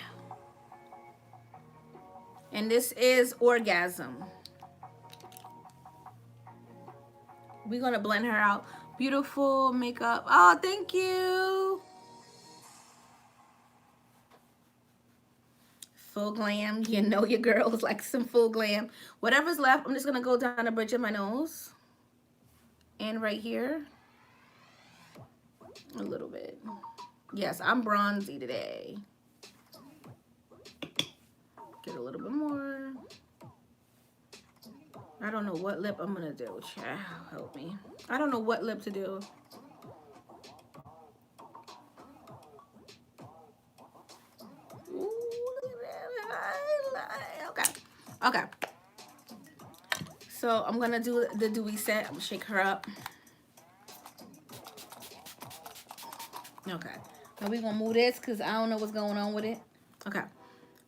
And this is Orgasm. We're gonna blend her out. Beautiful makeup. Oh, thank you. Full glam. You know your girls like some full glam. Whatever's left, I'm just gonna go down the bridge of my nose. And right here. A little bit. Yes, I'm bronzy today. Get a little bit more. I don't know what lip I'm gonna do. Child, help me. I don't know what lip to do. Ooh, okay. So I'm gonna do the dewy set. I'm gonna shake her up. Okay. Now we're gonna move this because I don't know what's going on with it. Okay.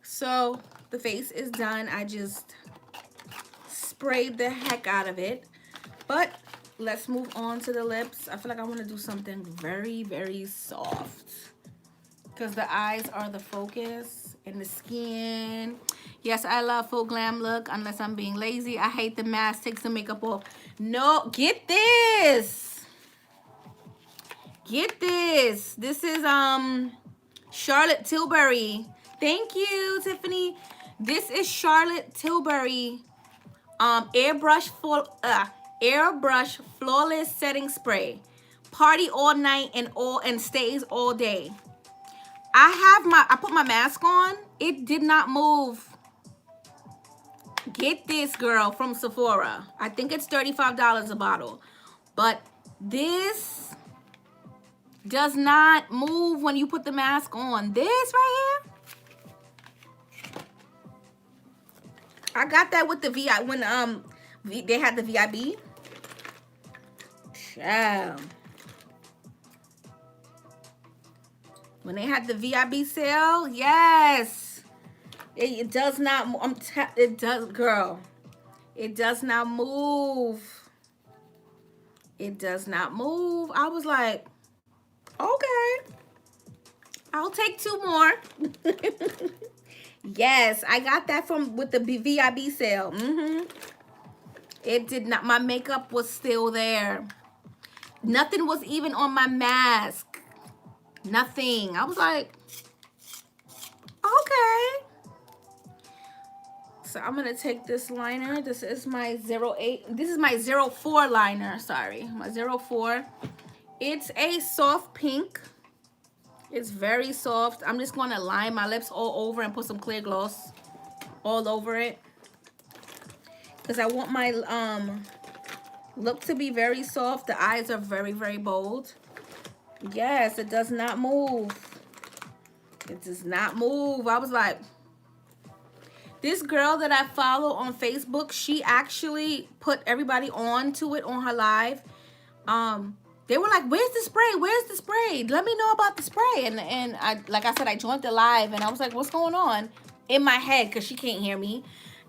So the face is done. I just sprayed the heck out of it. But let's move on to the lips. I feel like I want to do something very, very soft because the eyes are the focus and the skin. Yes, I love full glam look unless I'm being lazy. I hate the mask, takes the makeup off. No, get this. Get this. This is Charlotte Tilbury. Thank you, Tiffany. This is Charlotte Tilbury airbrush Airbrush Flawless Setting Spray. Party all night and stays all day. I put my mask on. It did not move. Get this, girl, from Sephora. I think it's $35 a bottle. But this does not move when you put the mask on. This right here, I got that with the VI when they had the VIB. Child. When they had the VIB sale, yes. It does not, it does, girl. It does not move. It does not move. I was like, okay. I'll take 2 more. Yes, I got that with the VIB sale. It did not, my makeup was still there. Nothing was even on my mask. Nothing. I was like, okay. So I'm gonna take this liner. This is my 08. This is my 04 liner. Sorry, my 04. It's a soft pink. It's very soft. I'm just gonna line my lips all over and put some clear gloss all over it, because I want my look to be very soft. The eyes are very, very bold. Yes, it does not move. It does not move. I was like, this girl that I follow on Facebook, she actually put everybody on to it on her live. They were like, where's the spray? Where's the spray? Let me know about the spray. And I, like I said, I joined the live and I was like, what's going on? In my head, because she can't hear me.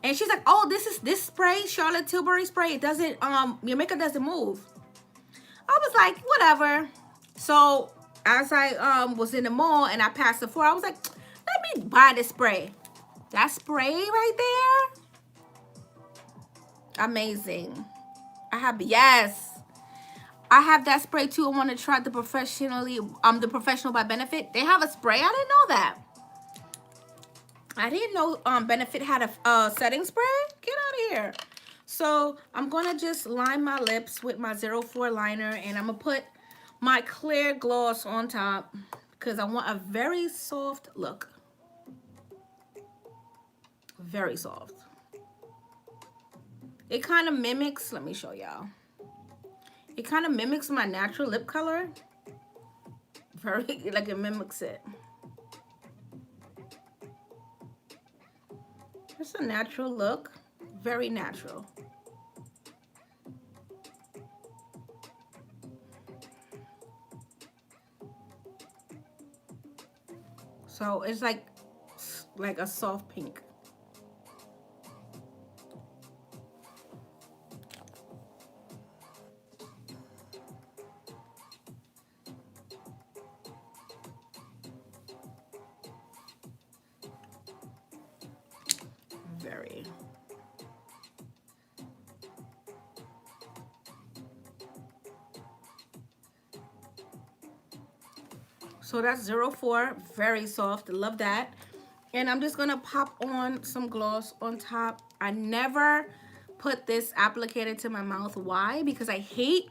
And she's like, oh, this spray, Charlotte Tilbury spray, it doesn't, your makeup doesn't move. I was like, whatever. So as I was in the mall and I passed the floor, I was like, let me buy this spray. That spray right there, amazing. Yes, I have that spray too. I want to try the Professional by Benefit. They have a spray. I didn't know that. I didn't know Benefit had a setting spray. Get out of here. So I'm gonna just line my lips with my 04 liner, and I'm gonna put my clear gloss on top because I want a very soft look. Very soft. It kind of mimics, let me show y'all. It kind of mimics my natural lip color. Very, like it mimics it. It's a natural look. Very natural. So it's like a soft pink. Very. So that's 04, very soft, love that. And I'm just gonna pop on some gloss on top. I never put this applicator to my mouth. Why? Because I hate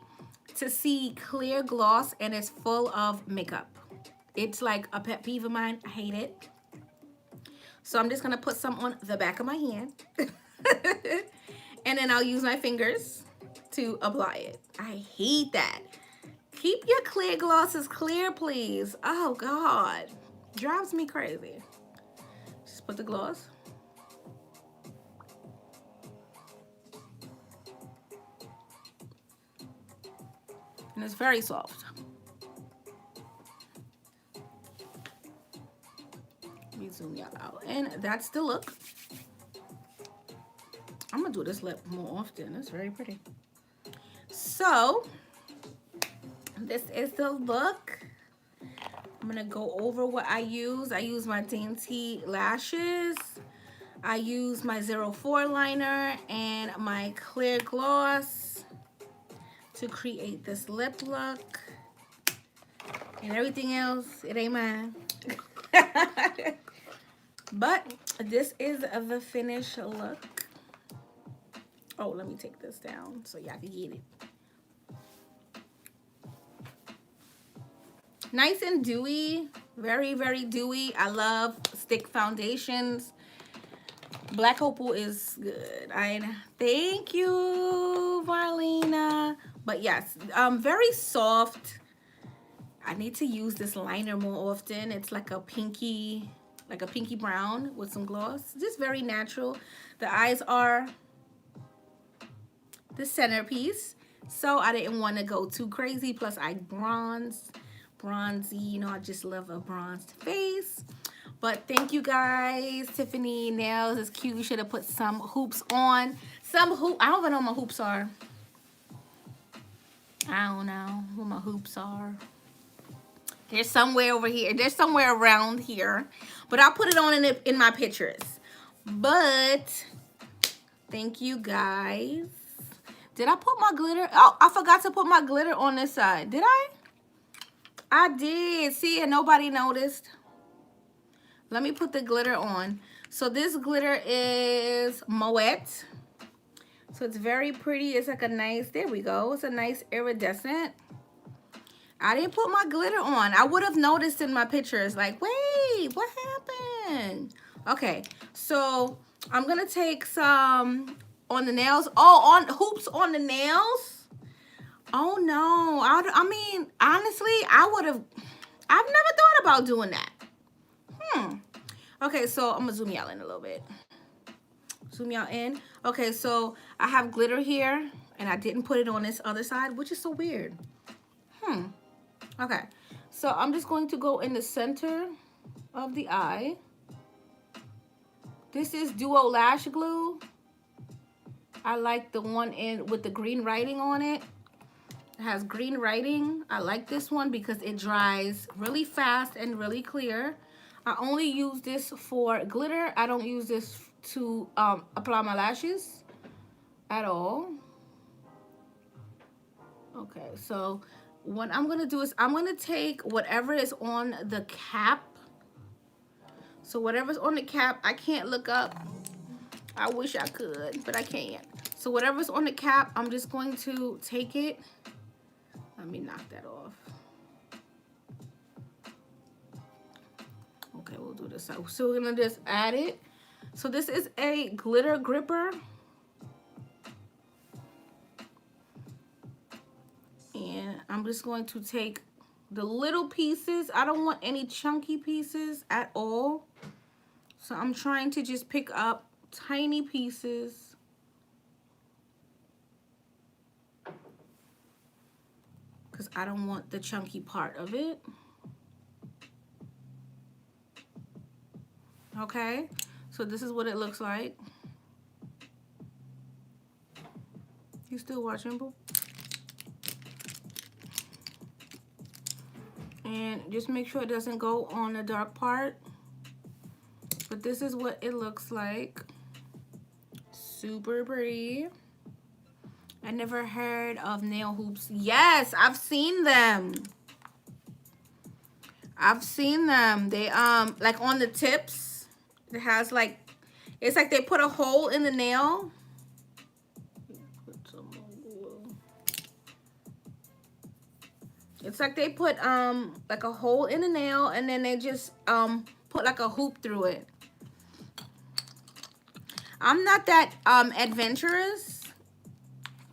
to see clear gloss and it's full of makeup. It's like a pet peeve of mine. I hate it. So I'm just gonna put some on the back of my hand. And then I'll use my fingers to apply it. I hate that. Keep your clear glosses clear, please. Oh God, drives me crazy. Just put the gloss. And it's very soft. Let me zoom y'all out. And that's the look. I'm gonna do this lip more often. It's very pretty. So this is the look. I'm gonna go over what I use. I use my dainty lashes. I use my 04 liner and my clear gloss to create this lip look. And everything else, it ain't mine. But this is the finished look. Oh, let me take this down so y'all can get it. Nice and dewy. Very, very dewy. I love stick foundations. Black Opal is good. Thank you, Marlena. But yes, very soft. I need to use this liner more often. It's like a pinky brown with some gloss. Just very natural. The eyes are the centerpiece, so I didn't want to go too crazy. Plus, I bronzy. You know, I just love a bronzed face. But thank you guys. Tiffany nails is cute. You should have put some hoops on. I don't even know what my hoops are. I don't know what my hoops are. They're somewhere over here. They're somewhere around here. But I'll put it on in my pictures. But thank you guys. Did I put my glitter? Oh, I forgot to put my glitter on this side. Did I? I did. See, and nobody noticed. Let me put the glitter on. So this glitter is Moet. So it's very pretty. It's like a nice, there we go. It's a nice iridescent. I didn't put my glitter on. I would have noticed in my pictures, like, wait, what happened? Okay, so I'm gonna take some on the nails. Oh, on hoops on the nails? Oh no, I mean, honestly, I've never thought about doing that. Okay, so I'm gonna zoom you out in a little bit. Zoom you out in. Okay, so I have glitter here, and I didn't put it on this other side, which is so weird. Okay, so I'm just going to go in the center of the eye. This is Duo Lash Glue. I like the one with the green writing on it. It has green writing. I like this one because it dries really fast and really clear. I only use this for glitter. I don't use this to apply my lashes at all. Okay, so what I'm gonna do is I'm gonna take whatever is on the cap. So whatever's on the cap, I can't look up. I wish I could, but I can't. So whatever's on the cap, I'm just going to take it. Let me knock that off. Okay, we'll do this. So we're gonna just add it. So this is a glitter gripper. And I'm just going to take the little pieces. I don't want any chunky pieces at all. So I'm trying to just pick up tiny pieces. Because I don't want the chunky part of it. Okay, so this is what it looks like. You still watching, boo? And just make sure it doesn't go on the dark part. But this is what it looks like. Super pretty. I never heard of nail hoops. Yes, I've seen them. I've seen them. They like on the tips. It has like, it's like they put a hole in the nail. It's like they put like a hole in the nail and then they just put like a hoop through it. I'm not that adventurous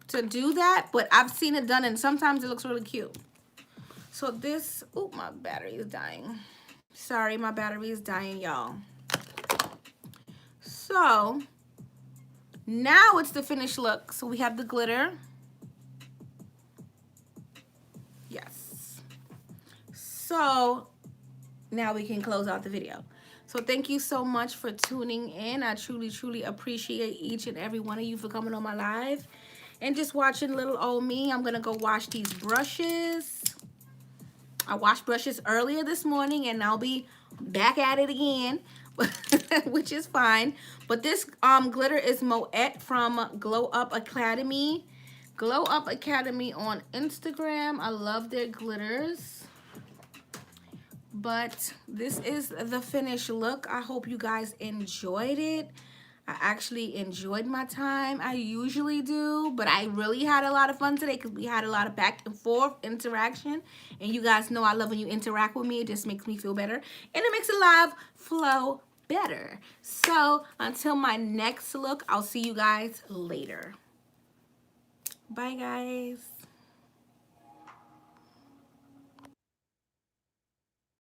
to do that, but I've seen it done and sometimes it looks really cute. So this, oh, my battery is dying. Sorry, my battery is dying, y'all. So now it's the finished look. So we have the glitter. Yes. So now we can close out the video. So thank you so much for tuning in. I truly, truly appreciate each and every one of you for coming on my live and just watching little old me. I'm going to go wash these brushes. I washed brushes earlier this morning and I'll be back at it again, which is fine. But this glitter is Moet from Glow Up Academy. Glow Up Academy on Instagram. I love their glitters. But this is the finished look. I hope you guys enjoyed it. I actually enjoyed my time. I usually do, but I really had a lot of fun today because we had a lot of back and forth interaction. And you guys know I love when you interact with me. It just makes me feel better. And it makes the live flow better. So until my next look, I'll see you guys later. Bye, guys.